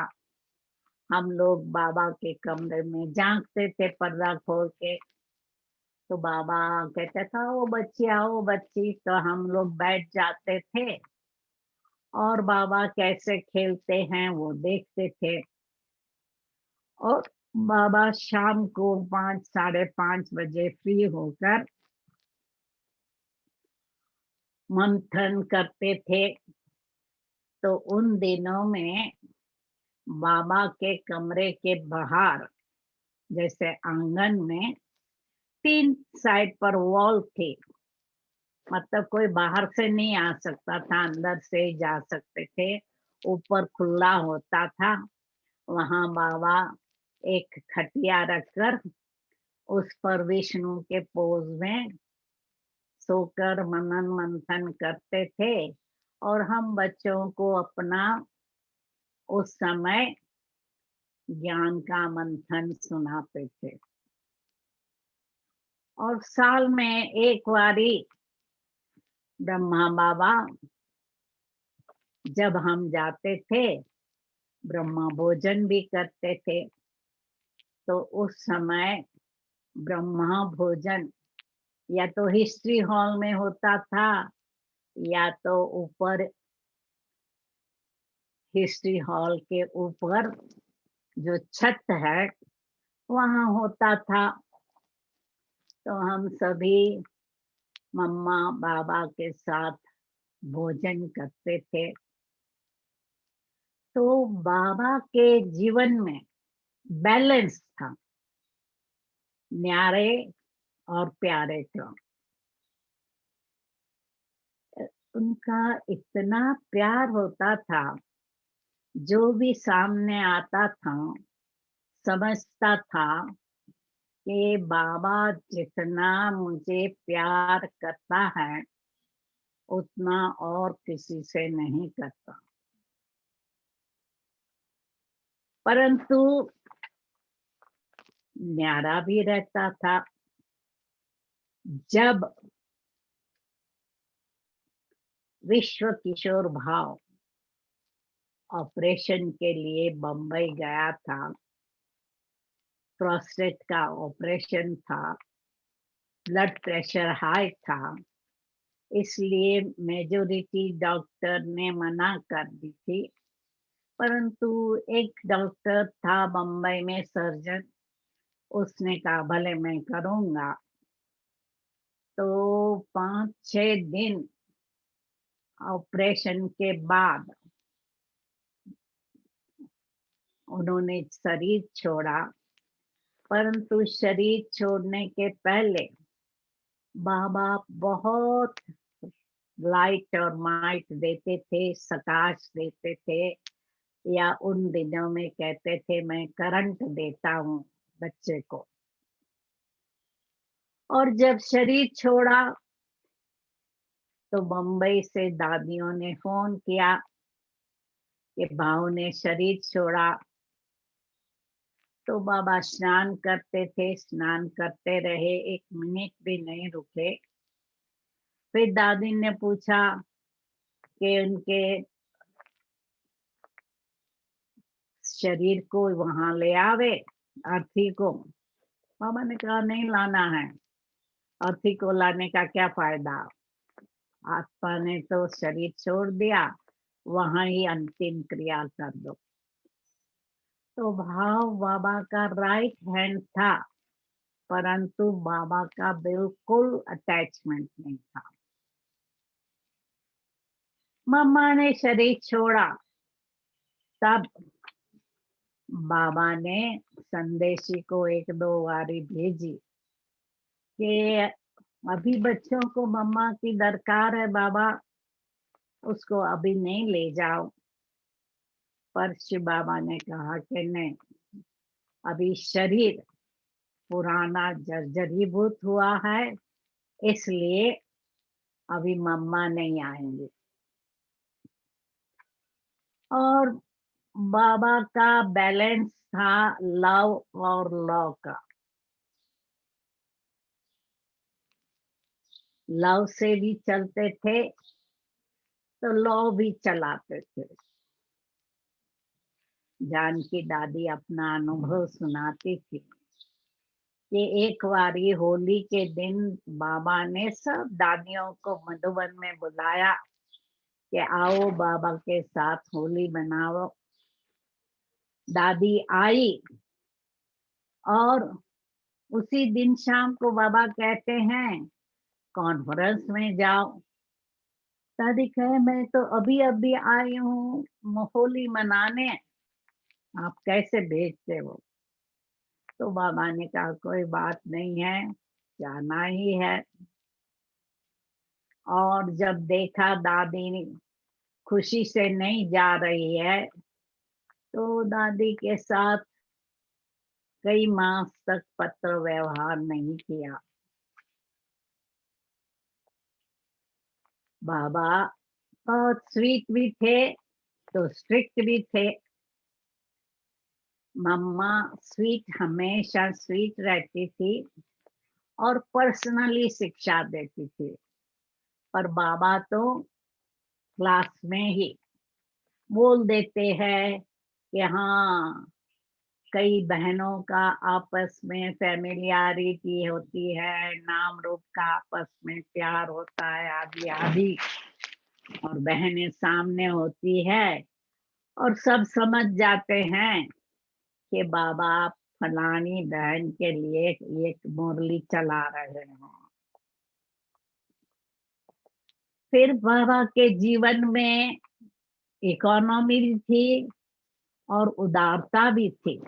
हम लोग बाबा के कमरे में झांकते थे पर्दा खोल के, तो बाबा कहता था वो बच्ची आओ बच्ची, तो हम लोग बैठ जाते थे और बाबा कैसे खेलते हैं वो देखते थे। और बाबा शाम को 5 साढ़े 5 बजे फ्री होकर मंथन करते थे। तो उन दिनों में बाबा के कमरे के बाहर, जैसे आंगन में 3 साइड पर वॉल थी, मतलब कोई बाहर से नहीं आ सकता था, अंदर से ही जा सकते थे। ऊपर खुला होता था, वहां बाबा एक खटिया रखकर उस पर विष्णु के पोज में सोकर मनन मंथन करते थे और हम बच्चों को अपना उस समय ज्ञान का मंथन सुनाते थे। और साल में एक बारी ब्रह्मा बाबा जब हम जाते थे, ब्रह्मा भोजन भी करते थे। तो उस समय ब्रह्मा भोजन या तो हिस्ट्री हॉल में होता था या तो ऊपर हिस्ट्री हॉल के ऊपर जो छत है वहां होता था। तो हम सभी मम्मा बाबा के साथ भोजन करते थे। तो बाबा के जीवन में बैलेंस था, न्यारे और प्यारे थे। उनका इतना प्यार होता था, जो भी सामने आता था समझता था कि बाबा जितना मुझे प्यार करता है उतना और किसी से नहीं करता। परंतु न्यारा भी रहता था। जब विश्व किशोर भाव ऑपरेशन के लिए बम्बई गया था, प्रोस्टेट का ऑपरेशन था, ब्लड प्रेशर हाई था, इसलिए मेजोरिटी डॉक्टर ने मना कर दी थी। परंतु एक डॉक्टर था बम्बई में सर्जन, उसने कहा भले मैं करूंगा। तो 5-6 दिन ऑपरेशन के बाद उन्होंने शरीर छोड़ा। परंतु शरीर छोड़ने के पहले बाबा बहुत लाइट और माइट देते थे, सकाश देते थे, या उन दिनों में कहते थे मैं करंट देता हूँ बच्चे को। और जब शरीर छोड़ा तो बम्बई से दादियों ने फोन किया कि भाऊ ने शरीर छोड़ा। तो बाबा स्नान करते थे, स्नान करते रहे, 1 मिनट भी नहीं रुके। फिर दादी ने पूछा कि उनके शरीर को वहां ले आवे, अर्थी को। बाबा ने कहा नहीं लाना है, अर्थी को लाने का क्या फायदा, आत्मा ने तो शरीर छोड़ दिया, वहां ही अंतिम क्रिया कर दो। तो भाव बाबा का राइट हैंड था, परंतु बाबा का बिल्कुल अटैचमेंट नहीं था। मम्मा ने शरीर छोड़ा, तब बाबा ने संदेशी को 1-2 बारी भेजी कि अभी बच्चों को मम्मा की दरकार है बाबा, उसको अभी नहीं ले जाओ। पर शिव बाबा ने कहा कि नहीं, अभी शरीर पुराना जर्जरीभूत हुआ है, इसलिए अभी मम्मा नहीं आएंगे। और बाबा का बैलेंस था लव और लॉ का। लव से भी चलते थे तो लॉ भी चलाते थे। जानकी दादी अपना अनुभव सुनाती थी कि एक बारी होली के दिन बाबा ने सब दादियों को मधुबन में बुलाया कि आओ बाबा के साथ होली मनाओ। दादी आई और उसी दिन शाम को बाबा कहते हैं कॉन्फ्रेंस में जाओ। दादी कहे मैं तो अभी अभी आई हूँ होली मनाने, आप कैसे भेजते हो। तो बाबा ने कहा कोई बात नहीं है, जाना ही है। और जब देखा दादी खुशी से नहीं जा रही है, तो दादी के साथ कई मास तक पत्र व्यवहार नहीं किया। बाबा बहुत स्वीट भी थे तो स्ट्रिक्ट भी थे। मम्मा स्वीट, हमेशा स्वीट रहती थी और पर्सनली शिक्षा देती थी, पर बाबा तो क्लास में ही बोल देते हैं कि हाँ, कई बहनों का आपस में फैमिलियरिटी होती है, नाम रूप का आपस में प्यार होता है, आदि आदि, और बहनें सामने होती है और सब समझ जाते हैं कि बाबा फलानी बहन के लिए एक मुरली चला रहे हैं। फिर बाबा के जीवन में इकोनॉमी भी थी और उदारता भी थी,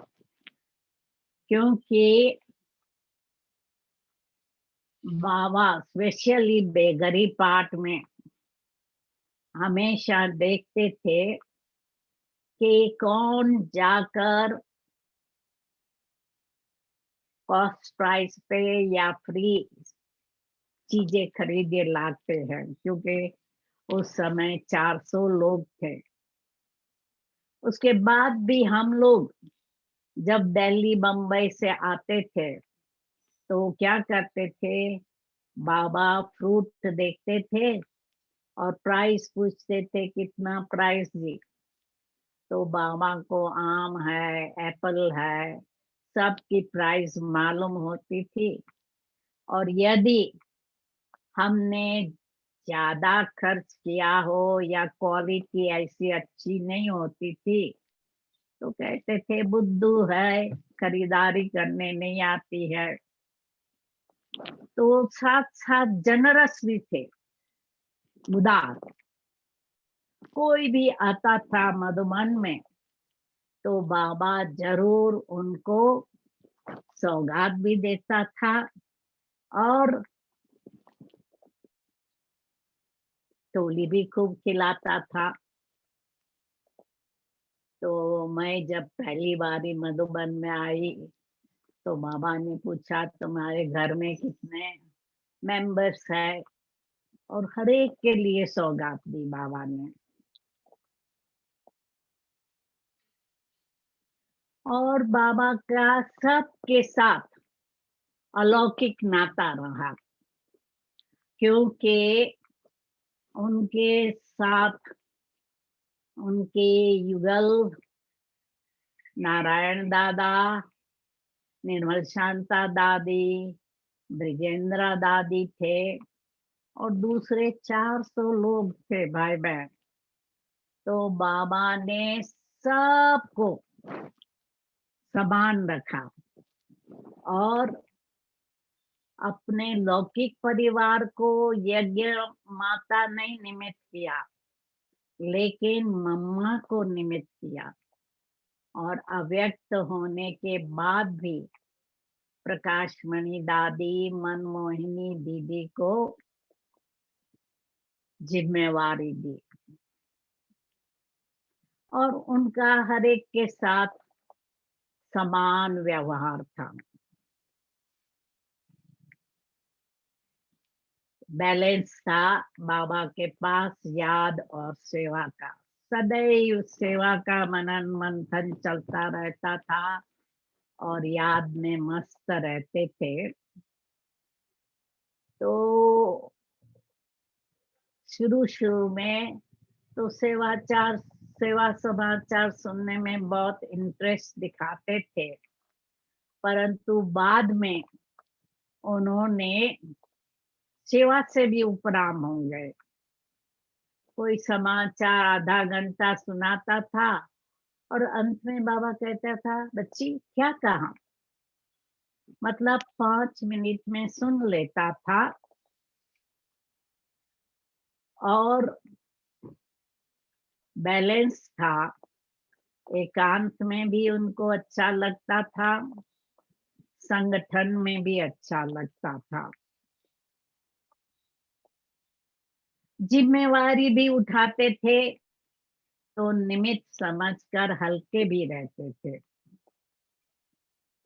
क्योंकि बाबा स्पेशली बेगरी पार्ट में हमेशा देखते थे कि कौन जाकर कॉस्ट प्राइस पे या फ्री चीजें खरीदे लाते हैं, क्योंकि उस समय 400 लोग थे। उसके बाद भी हम लोग जब दिल्ली बम्बई से आते थे तो क्या करते थे, बाबा फ्रूट देखते थे और प्राइस पूछते थे कितना प्राइस जी। तो बाबा को आम है, एप्पल है, सबकी प्राइस मालूम होती थी। और यदि हमने ज्यादा खर्च किया हो या क्वालिटी ऐसी अच्छी नहीं होती थी तो कहते थे बुद्धू है, खरीदारी करने नहीं आती है। तो साथ साथ जनरस भी थे, उदार। कोई भी आता था मधुबन में तो बाबा जरूर उनको सौगात भी देता था और टोली भी खूब खिलाता था। तो मैं जब पहली बारी मधुबन में आई तो बाबा ने पूछा तुम्हारे घर में कितने मेंबर्स है, और हर एक के लिए सौगात दी बाबा ने। और बाबा का सबके साथ अलौकिक नाता रहा, क्योंकि उनके साथ उनके युगल नारायण दादा, निर्मल शांता दादी, ब्रिजेंद्र दादी थे और दूसरे 400 लोग थे भाई बहन। तो बाबा ने सबको समान रखा और अपने लौकिक परिवार को यज्ञ माता नहीं निमित्त किया, लेकिन मम्मा को निमित्त किया। और अव्यक्त होने के बाद भी प्रकाशमणि दादी, मनमोहिनी दीदी को जिम्मेवारी दी और उनका हर एक के साथ समान व्यवहार था। बैलेंस था बाबा के पास याद और सेवा का। सदैव सेवा का मनन मंथन चलता रहता था और याद में मस्त रहते थे। तो शुरू में तो सेवा समाचार सुनने में बहुत इंटरेस्ट दिखाते थे, परंतु बाद में उन्होंने सेवा से भी उपराम हो गए। कोई समाचार आधा घंटा सुनाता था और अंत में बाबा कहता था, बच्ची क्या कहा, मतलब 5 मिनट में सुन लेता था और बैलेंस था। एकांत में भी उनको अच्छा लगता था, संगठन में भी अच्छा लगता था। जिम्मेवारी भी उठाते थे तो निमित्त समझकर हल्के भी रहते थे।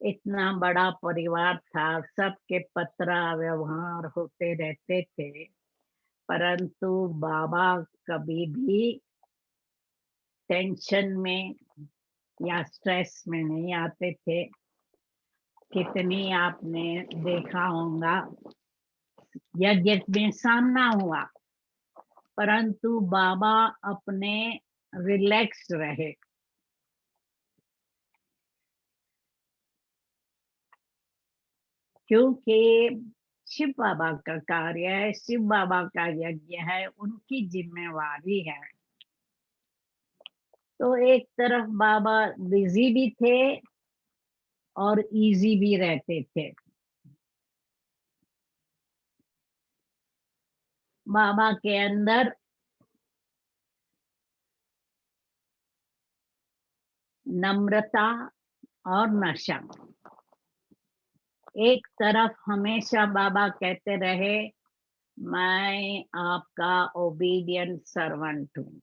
इतना बड़ा परिवार था, सबके पत्रा व्यवहार होते रहते थे, परंतु बाबा कभी भी टेंशन में या स्ट्रेस में नहीं आते थे। कितनी आपने देखा होगा यज्ञ में सामना हुआ, परंतु बाबा अपने रिलैक्स रहे। क्योंकि शिव बाबा का कार्य है, शिव बाबा का यज्ञ है, उनकी जिम्मेवारी है। तो एक तरफ बाबा बिजी भी थे और इजी भी रहते थे। बाबा के अंदर नम्रता और नशा। एक तरफ हमेशा बाबा कहते रहे, मैं आपका ओबीडियंट सर्वेंट हूँ,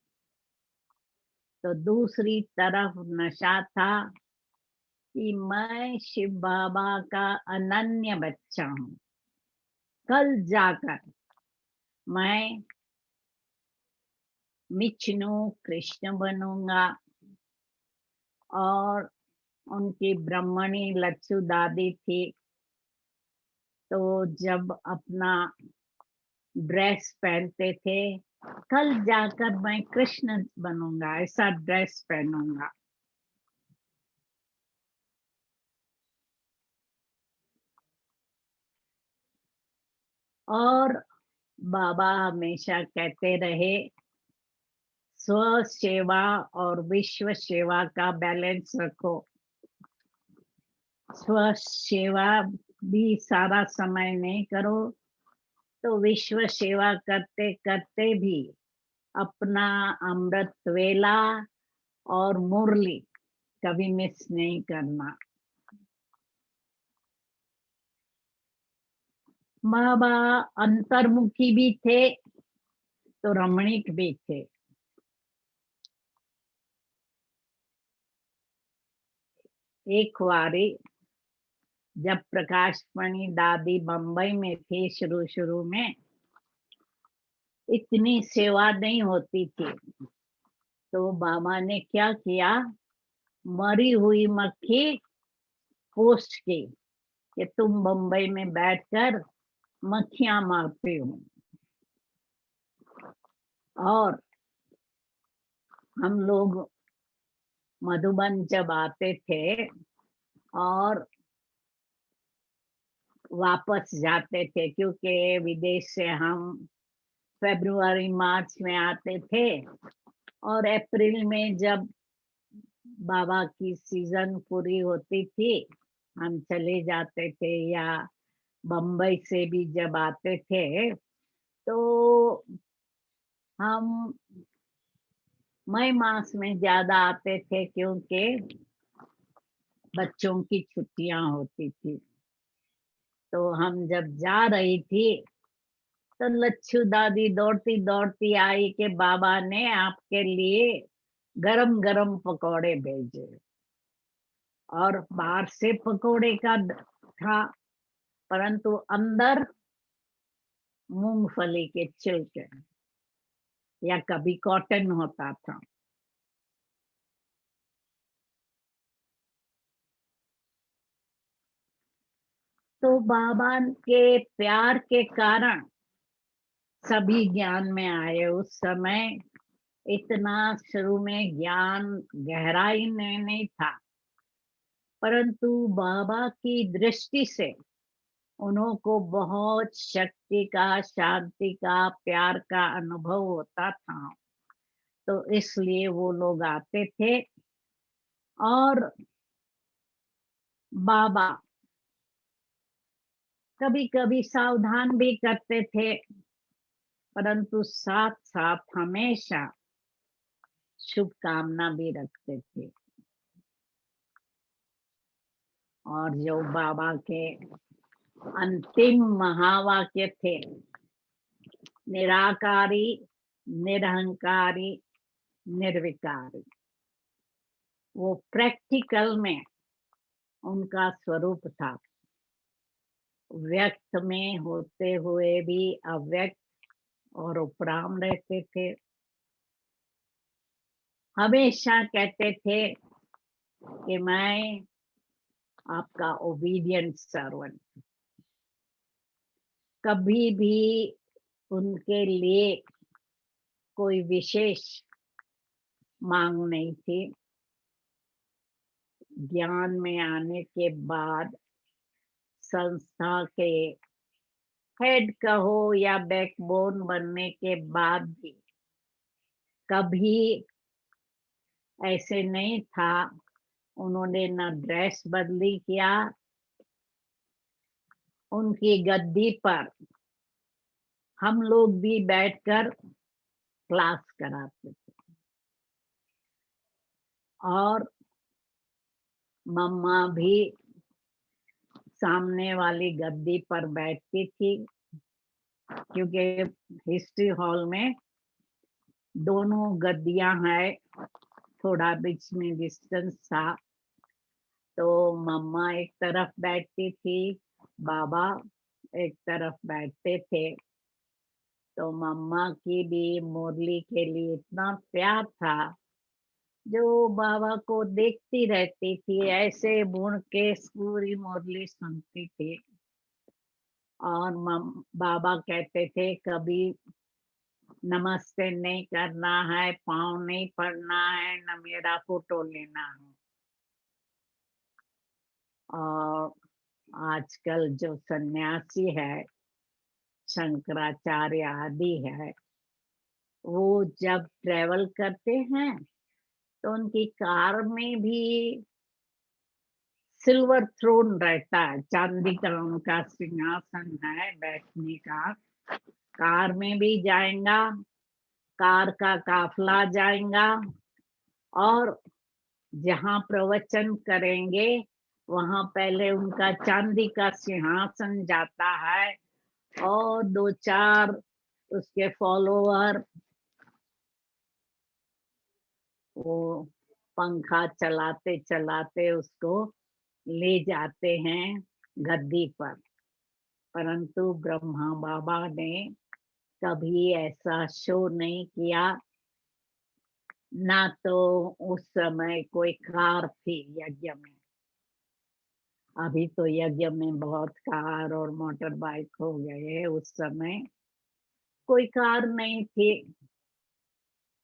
तो दूसरी तरफ नशा था कि मैं शिव बाबा का अनन्य बच्चा हूँ। कल जाकर मैं विष्णु कृष्ण बनूंगा। और उनकी ब्रह्मणी लच्छू दादी थी, तो जब अपना ड्रेस पहनते थे, कल जाकर मैं कृष्ण बनूंगा, ऐसा ड्रेस पहनूंगा। और बाबा हमेशा कहते रहे, स्व सेवा और विश्व सेवा का बैलेंस रखो। स्व सेवा भी सारा समय नहीं करो, तो विश्व सेवा करते करते भी अपना अमृत वेला और मुरली कभी मिस नहीं करना। बाबा अंतर्मुखी भी थे तो रमणीक भी थे। एक बारी जब प्रकाशमणि दादी बंबई में थी, शुरू में इतनी सेवा नहीं होती थी, तो बाबा ने क्या किया, मरी हुई मक्खी पोस्ट की कि तुम बम्बई में बैठकर मक्खियां मारते हो। और हम लोग मधुबन जब आते थे और वापस जाते थे, क्योंकि विदेश से हम फरवरी मार्च में आते थे, और अप्रैल में जब बाबा की सीजन पूरी होती थी हम चले जाते थे, या बम्बई से भी जब आते थे तो हम मई मास में ज्यादा आते थे, क्योंकि बच्चों की छुट्टियां होती थी। तो हम जब जा रही थी तो लच्छू दादी दौड़ती दौड़ती आई कि बाबा ने आपके लिए गरम गरम पकौड़े भेजे। और बाहर से पकौड़े का था, परंतु अंदर मूंगफली के छिलके या कभी कॉटन होता था। तो बाबा के प्यार के कारण सभी ज्ञान में आए। उस समय इतना शुरू में ज्ञान गहराई में नहीं था, परंतु बाबा की दृष्टि से उन्हों को बहुत शक्ति का, शांति का, प्यार का अनुभव होता था। तो इसलिए वो लोग आते थे। और बाबा कभी कभी सावधान भी करते थे, परंतु साथ साथ हमेशा शुभकामना भी रखते थे। और जो बाबा के अंतिम महावाक्य थे, निराकारी, निरहंकारी, निर्विकारी, वो प्रैक्टिकल में उनका स्वरूप था। व्यक्त में होते हुए भी अव्यक्त और उपराम रहते थे। हमेशा कहते थे कि मैं आपका ओबीडियंट सर्वेंट। कभी भी उनके लिए कोई विशेष मांग नहीं थी। ज्ञान में आने के बाद संस्था के हेड कहो या बैकबोन बनने के बाद भी कभी ऐसे नहीं था। उन्होंने न ड्रेस बदली किया। उनकी गद्दी पर हम लोग भी बैठकर क्लास कराते थे। और मम्मा भी सामने वाली गद्दी पर बैठती थी, क्योंकि हिस्ट्री हॉल में दोनों गद्दियां हैं, थोड़ा बीच में डिस्टेंस था। तो मम्मा एक तरफ बैठती थी, बाबा एक तरफ बैठते थे। तो मम्मा की भी मुरली के लिए इतना प्यार था, जो बाबा को देखती रहती थी, ऐसे मुड़ के पूरी मुरली सुनती थी। और बाबा कहते थे कभी नमस्ते नहीं करना है, पाँव नहीं पड़ना है, न मेरा फोटो लेना है। और आजकल जो सन्यासी है, शंकराचार्य आदि है, वो जब ट्रेवल करते हैं तो उनकी कार में भी सिल्वर थ्रोन रहता है, चांदी का उनका सिंहासन है बैठने का। कार में भी जाएगा, कार का काफला जाएगा, और जहाँ प्रवचन करेंगे वहां पहले उनका चांदी का सिंहासन जाता है, और दो चार उसके फॉलोअर वो पंखा चलाते चलाते उसको ले जाते हैं गद्दी पर। परंतु ब्रह्मा बाबा ने कभी ऐसा शो नहीं किया ना तो उस समय कोई कार थी यज्ञ में। अभी तो यज्ञ में बहुत कार और मोटर बाइक हो गए, उस समय कोई कार नहीं थी।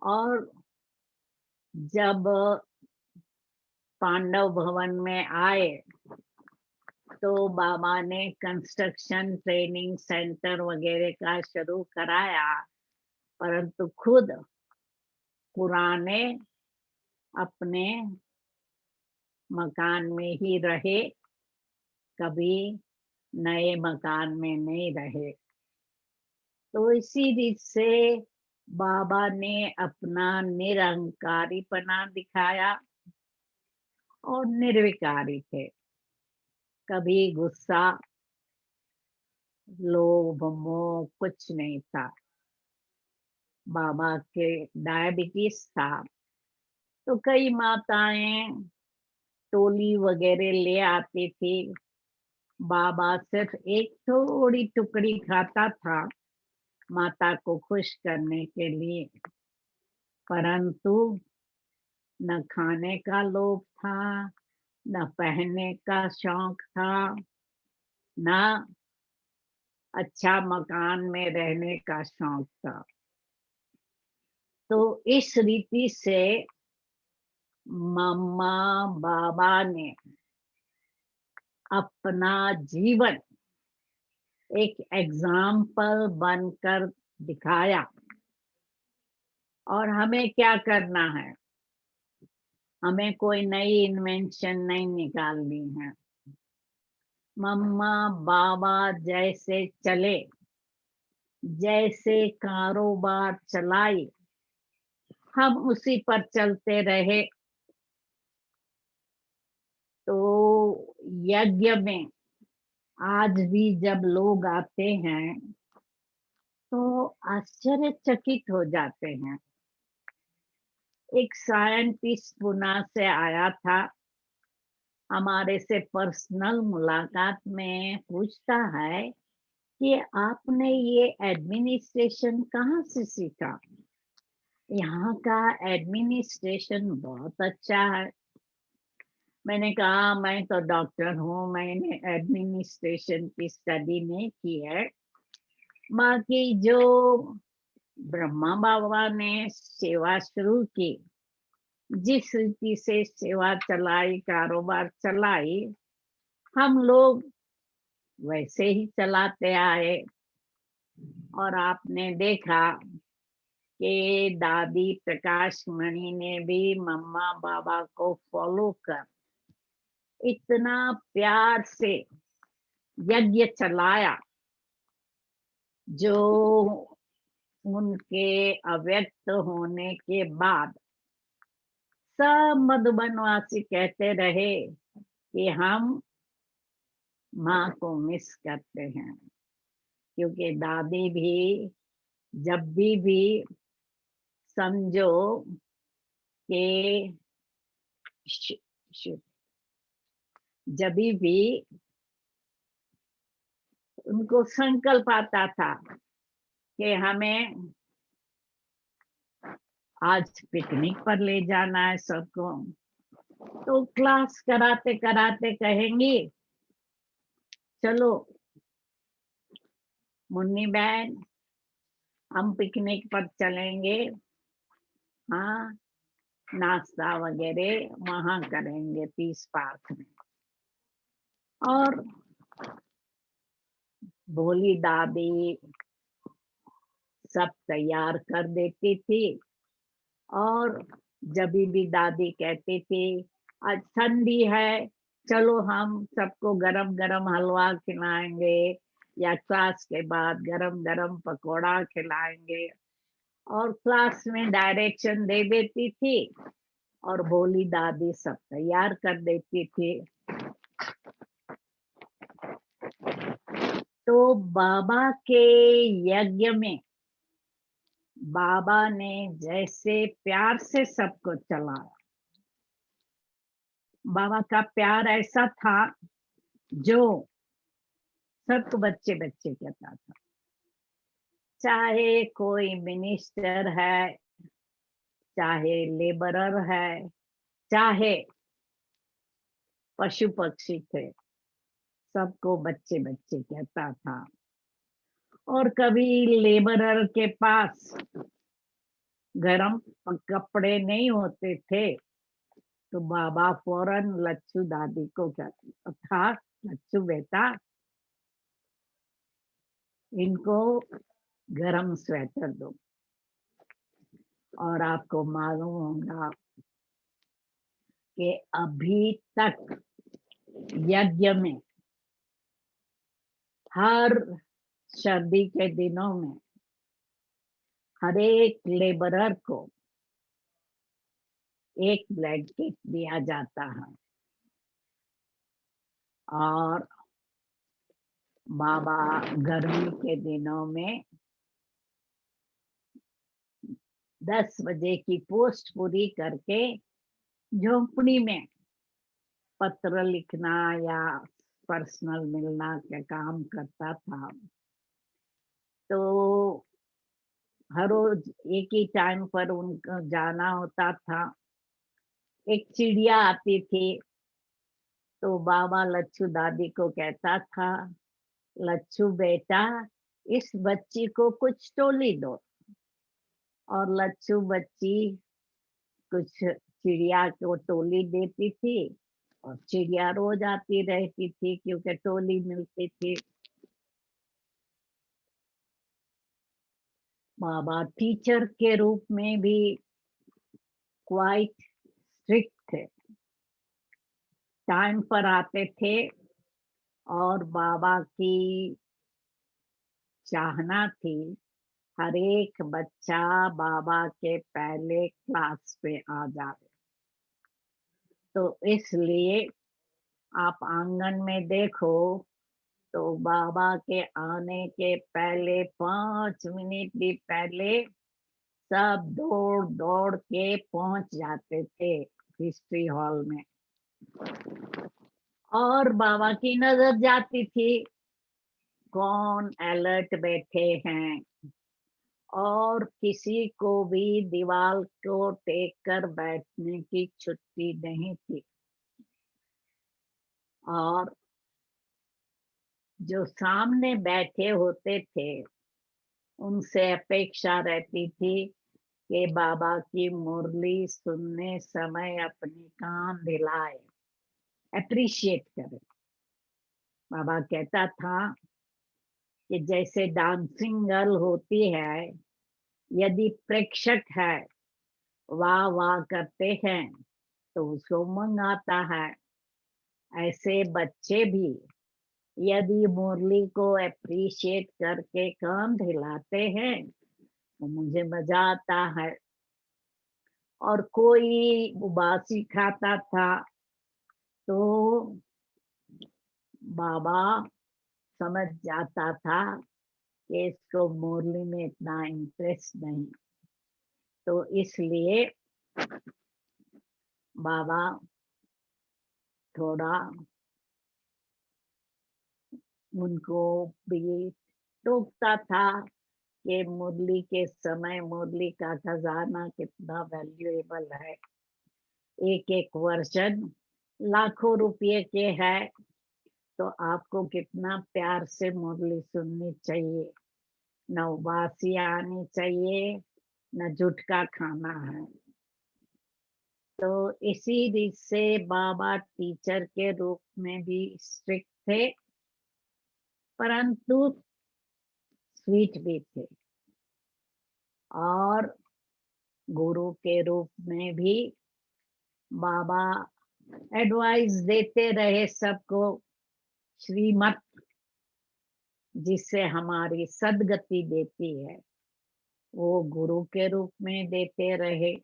और जब पांडव भवन में आए तो बाबा ने कंस्ट्रक्शन ट्रेनिंग सेंटर वगैरह का शुरू कराया, परंतु खुद पुराने अपने मकान में ही रहे, कभी नए मकान में नहीं रहे। तो इसी रीत से बाबा ने अपना निरंकारीपना दिखाया और निर्विकारी थे। कभी गुस्सा, लोभ, मोह कुछ नहीं था। बाबा के डायबिटीज था, तो कई माताएं टोली वगैरह ले आती थी। बाबा सिर्फ एक थोड़ी टुकड़ी खाता था माता को खुश करने के लिए, परंतु न खाने का लोभ था, न पहनने का शौक था, न अच्छा मकान में रहने का शौक था। तो इस रीति से मम्मा बाबा ने अपना जीवन एक एग्जाम्पल बनकर दिखाया। और हमें क्या करना है? हमें कोई नई इन्वेंशन नहीं निकालनी है। मम्मा बाबा जैसे चले, जैसे कारोबार चलाए, हम उसी पर चलते रहे तो यज्ञ में आज भी जब लोग आते हैं तो आश्चर्यचकित हो जाते हैं। एक साइंटिस्ट पुणे से आया था, हमारे से पर्सनल मुलाकात में पूछता है कि आपने ये एडमिनिस्ट्रेशन कहाँ से सीखा? यहाँ का एडमिनिस्ट्रेशन बहुत अच्छा है। मैंने कहा मैं तो डॉक्टर हूँ, मैंने एडमिनिस्ट्रेशन की स्टडी नहीं की है। बाकी जो ब्रह्मा बाबा ने सेवा शुरू की, जिस रीति से सेवा चलाई, कारोबार चलाई, हम लोग वैसे ही चलाते आए। और आपने देखा कि दादी प्रकाश मणि ने भी मम्मा बाबा को फॉलो कर इतना प्यार से यज्ञ चलाया, जो उनके अव्यक्त होने के बाद सब मधुबनवासी कहते रहे कि हम माँ को मिस करते हैं। क्योंकि दादी भी जब भी समझो कि जब भी उनको संकल्प आता था कि हमें आज पिकनिक पर ले जाना है सबको, तो क्लास कराते कराते कहेंगी चलो मुन्नी बहन हम पिकनिक पर चलेंगे, हाँ नाश्ता वगैरह वहां करेंगे पीस पार्क में। और भोली दादी सब तैयार कर देती थी। और जब भी दादी कहती थी आज ठंडी है, चलो हम सबको गरम गरम हलवा खिलाएंगे या क्लास के बाद गरम गरम पकोड़ा खिलाएंगे, और क्लास में डायरेक्शन दे देती थी और भोली दादी सब तैयार कर देती थी। तो बाबा के यज्ञ में बाबा ने जैसे प्यार से सबको चलाया, बाबा का प्यार ऐसा था जो सबको बच्चे बच्चे कहता था। चाहे कोई मिनिस्टर है, चाहे लेबरर है, चाहे पशु पक्षी थे, सबको बच्चे बच्चे कहता था। और कभी लेबरर के पास गरम कपड़े नहीं होते थे तो बाबा फौरन लच्छू दादी को कहता था, लच्छू बेटा इनको गरम स्वेटर दो। और आपको मालूम होगा कि अभी तक यज्ञ में हर सर्दी के दिनों में हर एक लेबरर को एक ब्लैंकेट दिया जाता है। और बाबा गर्मी के दिनों में 10 बजे की पोस्ट पूरी करके झोंपड़ी में पत्र लिखना या पर्सनल मिलना का काम करता था। तो हर रोज एक ही टाइम पर उनको जाना होता था। एक चिड़िया आती थी तो बाबा लच्छू दादी को कहता था, लच्छू बेटा इस बच्ची को कुछ तोली दो। और लच्छू बच्ची कुछ चिड़िया को तोली देती थी और चिड़िया रोज आती रहती थी क्योंकि टोली मिलती थी। बाबा टीचर के रूप में भी क्वाइट स्ट्रिक्ट थे, टाइम पर आते थे और बाबा की चाहना थी हर एक बच्चा बाबा के पहले क्लास पे आ जाए। तो इसलिए आप आंगन में देखो तो बाबा के आने के पहले 5 मिनट भी पहले सब दौड़ दौड़ के पहुंच जाते थे हिस्ट्री हॉल में। और बाबा की नजर जाती थी कौन अलर्ट बैठे हैं और किसी को भी दीवार को टेक कर बैठने की छुट्टी नहीं थी। और जो सामने बैठे होते थे उनसे अपेक्षा रहती थी कि बाबा की मुरली सुनने समय अपने कान हिलाए, अप्रिशिएट करे। बाबा कहता था कि जैसे डांसिंग गर्ल होती है, यदि प्रेक्षक है वाह वाह करते हैं तो उसको उमंग आता है, ऐसे बच्चे भी यदि मुरली को अप्रिशिएट करके कान हिलाते हैं तो मुझे मजा आता है। और कोई उबासी खाता था तो बाबा समझ जाता था कि इसको मुरली में इतना इंटरेस्ट नहीं। तो इसलिए बाबा थोड़ा उनको भी टोकता था कि मुरली के समय मुरली का खजाना कितना वैल्यूएबल है। एक एक वर्जन लाखों रुपए के है तो आपको कितना प्यार से मुरली सुननी चाहिए, न उबासी आनी चाहिए न झुटका खाना है। तो इसी रीत से बाबा टीचर के रूप में भी स्ट्रिक्ट थे परंतु स्वीट भी थे। और गुरु के रूप में भी बाबा एडवाइस देते रहे सबको, श्रीमत जिससे हमारी सदगति देती है वो गुरु के रूप में देते रहे।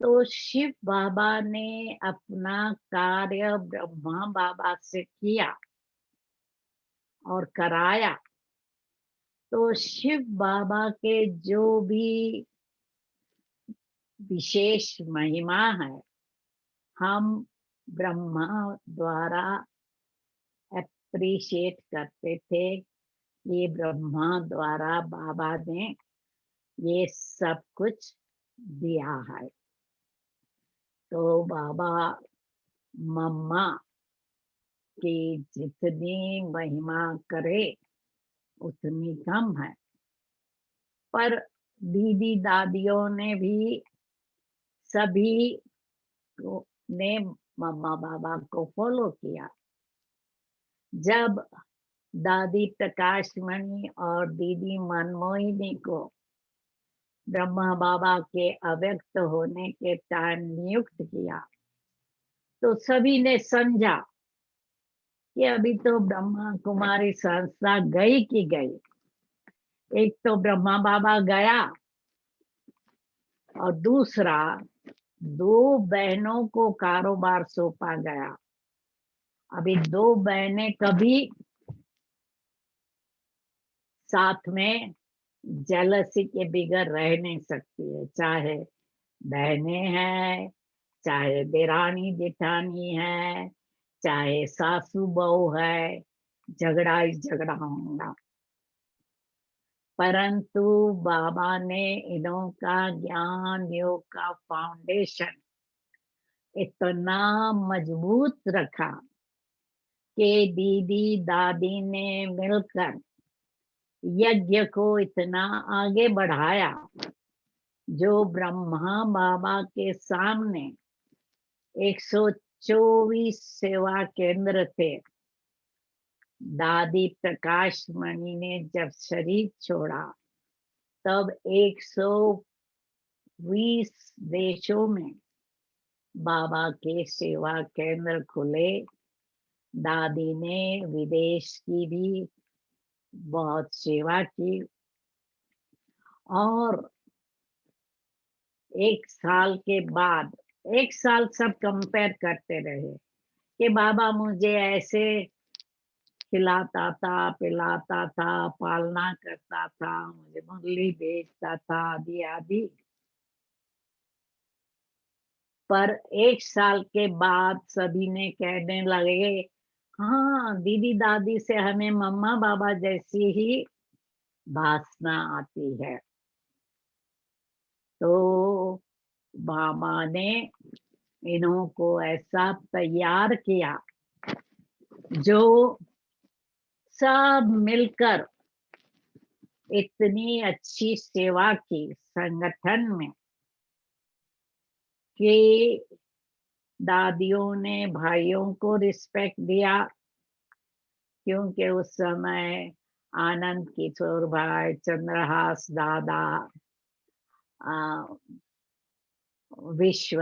तो शिव बाबा ने अपना कार्य ब्रह्मा बाबा से किया और कराया। तो शिव बाबा के जो भी विशेष महिमा है हम ब्रह्मा द्वारा अप्रिशिएट करते थे। ये ब्रह्मा द्वारा बाबा ने ये सब कुछ दिया है। तो बाबा मम्मा की जितनी महिमा करे उतनी कम है, पर दीदी दादियों ने भी सभी को ने मम्मा बाबा को फॉलो किया। जब दादी प्रकाशमणि और दीदी मनमोहिनी को ब्रह्मा बाबा के अव्यक्त होने के टाइम नियुक्त किया, तो सभी ने समझा कि अभी तो ब्रह्मा कुमारी संस्था गई की गई। एक तो ब्रह्मा बाबा गया और दूसरा 2 बहनों को कारोबार सौंपा गया। अभी 2 बहनें कभी साथ में जेलसी के बिगड़ रह नहीं सकती है, चाहे बहनें हैं, चाहे देरानी जेठानी है, चाहे सासू बहू है, झगड़ा ही झगड़ा होगा। परंतु बाबा ने इन्हों का ज्ञान योग का फाउंडेशन इतना मजबूत रखा कि दीदी दादी ने मिलकर यज्ञ को इतना आगे बढ़ाया, जो ब्रह्मा बाबा के सामने 124 सेवा केंद्र थे। दादी प्रकाशमणि ने जब शरीर छोड़ा तब 120 देशों में बाबा के सेवा केंद्र खुले। दादी ने विदेश की भी बहुत सेवा की और 1 साल के बाद, 1 साल सब कंपेयर करते रहे कि बाबा मुझे ऐसे खिलाता था, पिलाता था, पालना करता था, मुझे मुरली भेजता था, आदि आदि। पर 1 साल के बाद सभी ने कहने लगे, हाँ दीदी दादी से हमें मम्मा बाबा जैसी ही भाषा आती है। तो बाबा ने इन्हों को ऐसा तैयार किया जो सब मिलकर इतनी अच्छी सेवा की संगठन में कि दादियों ने भाइयों को रिस्पेक्ट दिया, क्योंकि उस समय आनंद किशोर भाई, चंद्रहास दादा, विश्व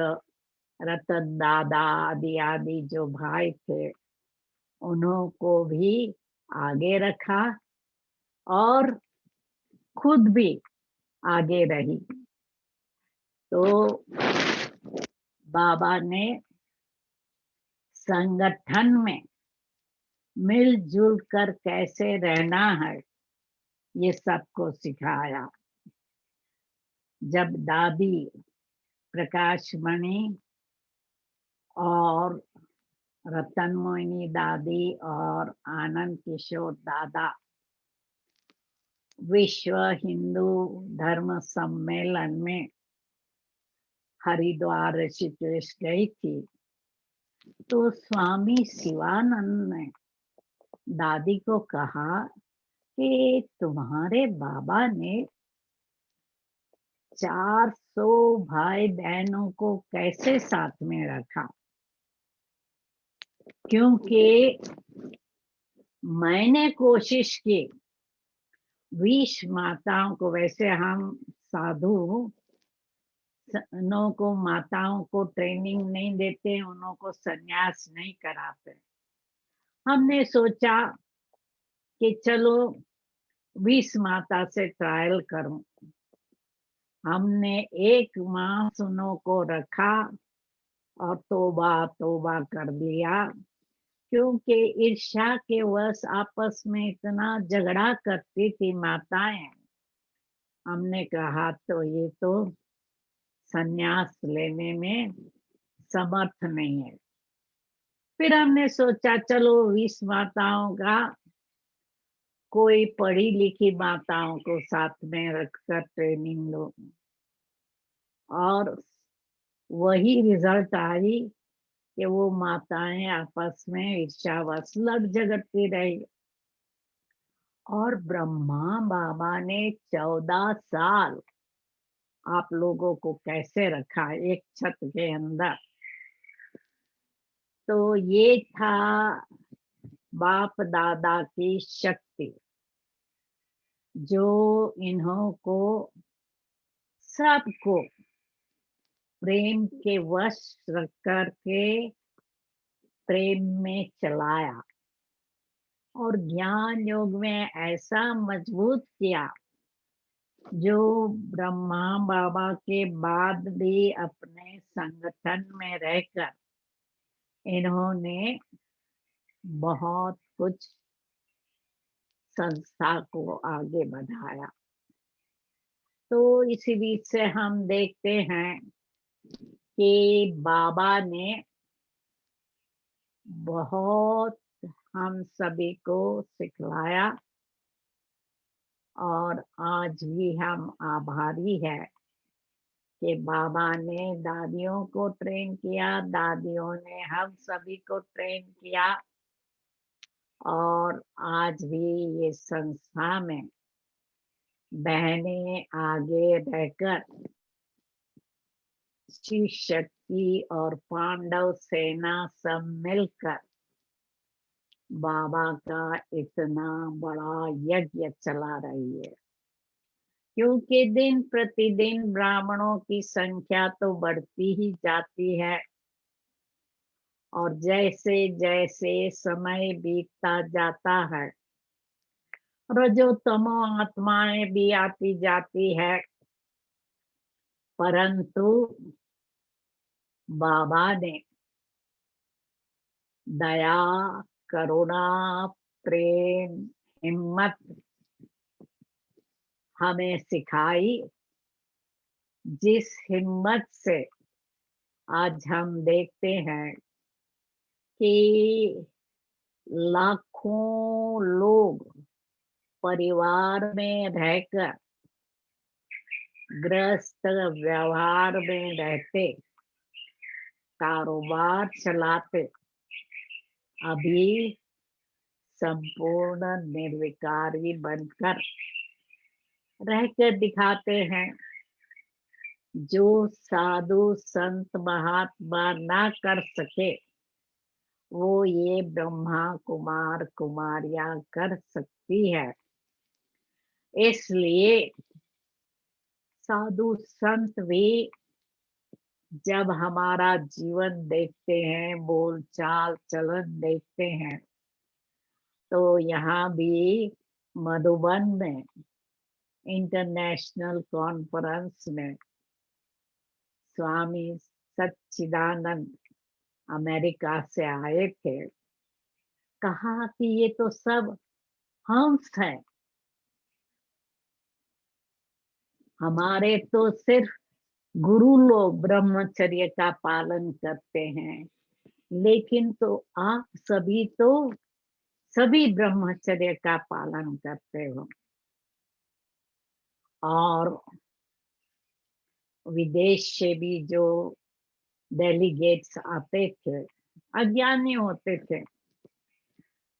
रतन दादा आदि आदि जो भाई थे, उन्हों को भी आगे रखा और खुद भी आगे रही। तो बाबा ने संगठन में मिलजुल कर कैसे रहना है ये सबको सिखाया। जब दादी प्रकाशमणि और रतन मोहिनी दादी और आनंद किशोर दादा विश्व हिंदू धर्म सम्मेलन में हरिद्वार ऋषिकेश गई थी, तो स्वामी शिवानंद ने दादी को कहा कि तुम्हारे बाबा ने 400 भाई बहनों को कैसे साथ में रखा, क्योंकि मैंने कोशिश की 20 माताओं को, वैसे हम साधु नो को माताओं को ट्रेनिंग नहीं देते, उन्हों को संन्यास नहीं कराते। हमने सोचा कि चलो 20 माता से ट्रायल करूं। हमने 1 मास उन्हों को रखा और तौबा तौबा कर दिया, क्योंकि ईर्ष्या के वश आपस में इतना झगड़ा करती थी माताएं। हमने कहा तो ये तो संन्यास लेने में समर्थ नहीं है। फिर हमने सोचा चलो 20 माताओं का कोई पढ़ी लिखी माताओं को साथ में रखकर ट्रेनिंग लो। और वही रिजल्ट आई कि वो माताएं आपस में ईर्ष्यावश लड़ झगड़ती रही। और ब्रह्मा बाबा ने 14 साल आप लोगों को कैसे रखा एक छत के अंदर। तो ये था बाप दादा की शक्ति, जो इन्हों को सबको प्रेम के वश रख करके प्रेम में चलाया और ज्ञान योग में ऐसा मजबूत किया, जो ब्रह्मा बाबा के बाद भी अपने संगठन में रहकर इन्होंने बहुत कुछ संस्था को आगे बढ़ाया। तो इसी बीच से हम देखते हैं कि बाबा ने बहुत हम सभी को सिखलाया और आज भी हम आभारी है कि बाबा ने दादियों को ट्रेन किया, दादियों ने हम सभी को ट्रेन किया और आज भी ये संस्था में बहनें आगे रहकर शिव शक्ति और पांडव सेना सब मिलकर बाबा का इतना बड़ा यज्ञ चला रही है। क्योंकि दिन प्रतिदिन ब्राह्मणों की संख्या तो बढ़ती ही जाती है और जैसे जैसे समय बीतता जाता है रजो तमो आत्माएं भी आती जाती है, परंतु बाबा ने दया करुणा प्रेम हिम्मत हमें सिखाई, जिस हिम्मत से आज हम देखते हैं कि लाखों लोग परिवार में रहकर गृहस्थ व्यवहार में रहते, कारोबार चलाते, अभी संपूर्ण निर्विकारी बनकर रहकर दिखाते हैं। जो साधु संत महात्मा ना कर सके वो ये ब्रह्मा कुमार कुमारियां कर सकती है। इसलिए साधु संत भी जब हमारा जीवन देखते हैं, बोल चाल चलन देखते हैं, तो यहाँ भी मधुबन में इंटरनेशनल कॉन्फ्रेंस में स्वामी सच्चिदानंद अमेरिका से आए थे। कहा कि ये तो सब हंस है, हमारे तो सिर्फ गुरु लोग ब्रह्मचर्य का पालन करते हैं, लेकिन तो आप सभी तो सभी ब्रह्मचर्य का पालन करते हो। और विदेश से भी जो डेलीगेट्स आते थे, अज्ञानी होते थे,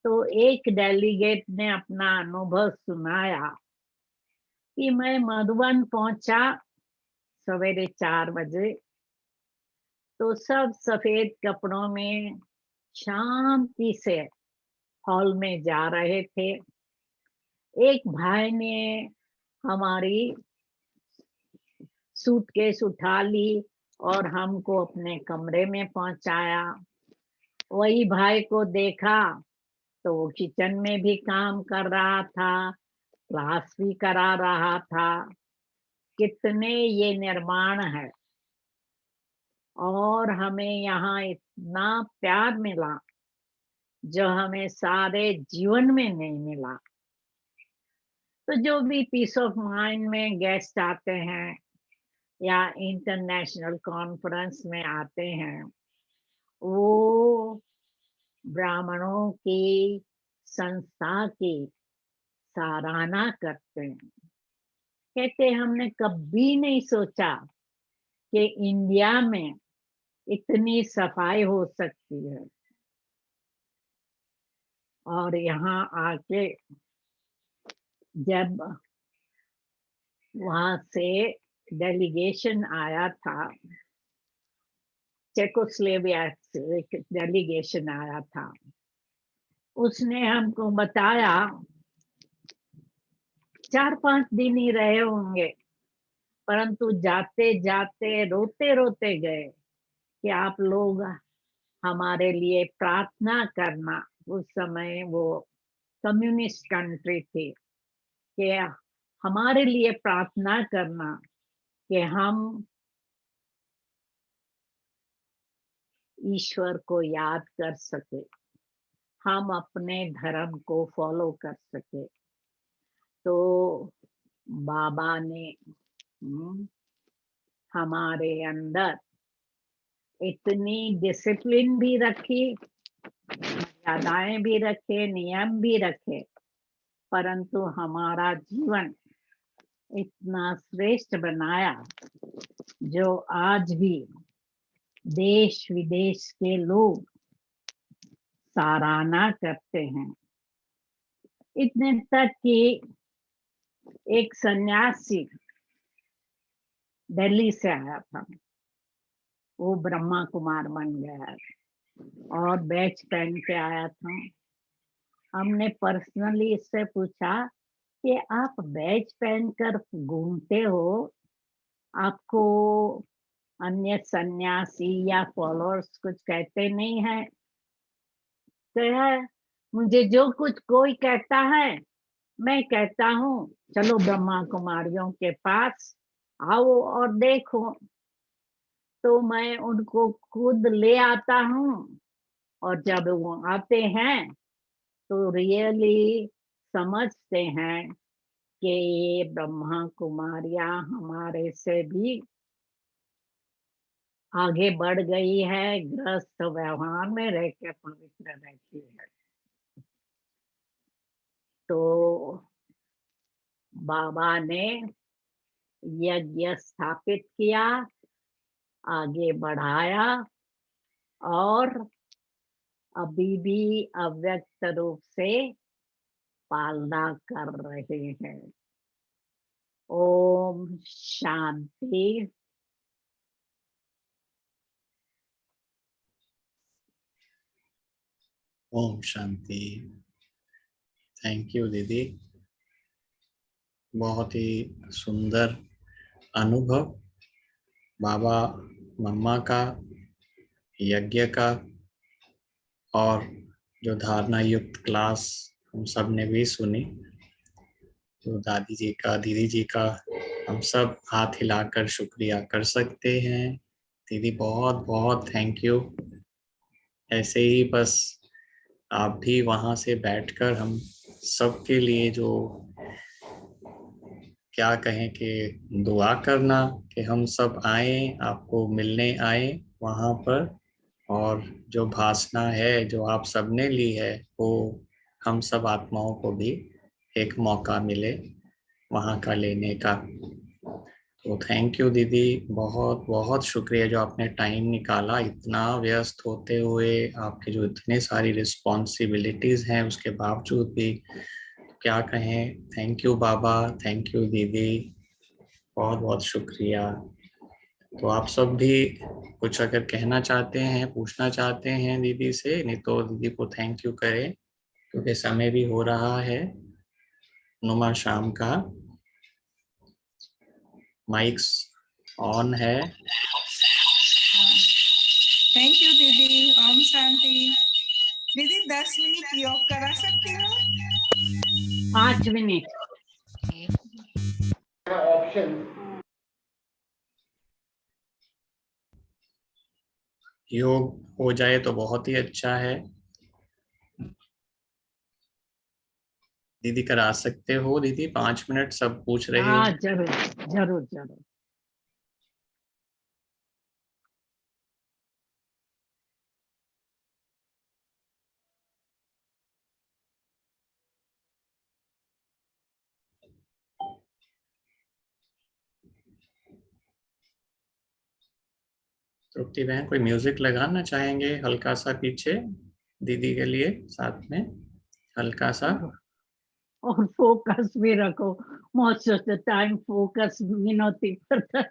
तो एक डेलीगेट ने अपना अनुभव सुनाया कि मैं मधुबन पहुंचा सवेरे 4 बजे, तो सब सफेद कपड़ों में शांति से हॉल में जा रहे थे। एक भाई ने हमारी सूटकेस उठा ली और हमको अपने कमरे में पहुंचाया। वही भाई को देखा तो वो किचन में भी काम कर रहा था, क्लास भी करा रहा था। कितने ये निर्माण है और हमें यहाँ इतना प्यार मिला जो हमें सारे जीवन में नहीं मिला। तो जो भी पीस ऑफ माइंड में गेस्ट आते हैं या इंटरनेशनल कॉन्फ्रेंस में आते हैं, वो ब्राह्मणों की संस्था की सराहना करते हैं। कहते हमने कभी नहीं सोचा कि इंडिया में इतनी सफाई हो सकती है, और यहाँ आके जब वहां से डेलीगेशन आया था, चेकोस्लोवाकिया से एक डेलीगेशन आया था, उसने हमको बताया, 4-5 दिन ही रहे होंगे, परंतु जाते जाते रोते रोते गए कि आप लोग हमारे लिए प्रार्थना करना। उस समय वो कम्युनिस्ट कंट्री थी, कि हमारे लिए प्रार्थना करना कि हम ईश्वर को याद कर सके, हम अपने धर्म को फॉलो कर सके। तो बाबा ने हमारे अंदर इतनी डिसिप्लिन भी रखी, मर्यादाएं भी रखे, नियम भी रखे, परंतु हमारा जीवन इतना श्रेष्ठ बनाया, जो आज भी देश विदेश के लोग सराहना करते हैं। इतने तक कि एक सन्यासी दिल्ली से आया था, वो ब्रह्मा कुमार बन गया और बैच पहन के आया था। हमने पर्सनली इससे पूछा कि आप बैच पहनकर घूमते हो, आपको अन्य सन्यासी या फॉलोअर्स कुछ कहते नहीं है? तो है, मुझे जो कुछ कोई कहता है मैं कहता हूँ, चलो ब्रह्मा कुमारियों के पास आओ और देखो। तो मैं उनको खुद ले आता हूँ, और जब वो आते हैं तो रियली समझते हैं कि ये ब्रह्मा कुमारियां हमारे से भी आगे बढ़ गई है, गृहस्थ व्यवहार में रह के पवित्र रहती है। तो बाबा ने यज्ञ स्थापित किया, आगे बढ़ाया, और अभी भी अव्यक्त रूप से पालना कर रहे हैं। ओम शांति। ओम शांति। थैंक यू दीदी, बहुत ही सुंदर अनुभव बाबा मम्मा का, यज्ञ का, और जो धारणा युक्त क्लास हम सब ने भी सुनी। तो दादी जी का, दीदी जी का हम सब हाथ हिलाकर शुक्रिया कर सकते हैं। दीदी बहुत बहुत थैंक यू। ऐसे ही बस आप भी वहाँ से बैठकर हम सबके लिए जो क्या कहें कि दुआ करना कि हम सब आए, आपको मिलने आए वहाँ पर, और जो भासना है जो आप सबने ली है वो हम सब आत्माओं को भी एक मौका मिले वहाँ का लेने का। तो थैंक यू दीदी, बहुत बहुत शुक्रिया जो आपने टाइम निकाला, इतना व्यस्त होते हुए आपके जो इतने सारी रिस्पॉन्सिबिलिटीज हैं उसके बावजूद भी, क्या कहें। Thank you Baba, thank you दीदी, बहुत बहुत शुक्रिया। तो आप सब भी कुछ अगर कहना चाहते हैं, पूछना चाहते हैं दीदी से, नहीं तो दीदी को थैंक यू करें क्योंकि समय भी हो रहा है नुमा शाम का। माइक्स ऑन है। थैंक यू दीदी। ओम शांति। दीदी 10 मिनट योग करा सकती हो? 5 मिनट। ऑप्शन योग हो जाए तो बहुत ही अच्छा है। दीदी करा सकते हो दीदी, 5 मिनट सब पूछ रहे हो। हाँ, जरूर जरूर जरूर। तृप्ति बहन कोई म्यूजिक लगाना चाहेंगे हल्का सा पीछे दीदी के लिए साथ में हल्का सा? और फोकस भी रखो, most of the time focus मिनोती पर।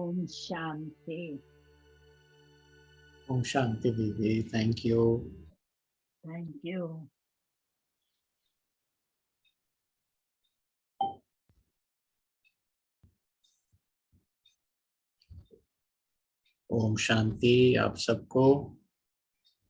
ओम शांति। ओम शांति दीदी, थैंक यू। Thank you. ओम शांति आप सबको।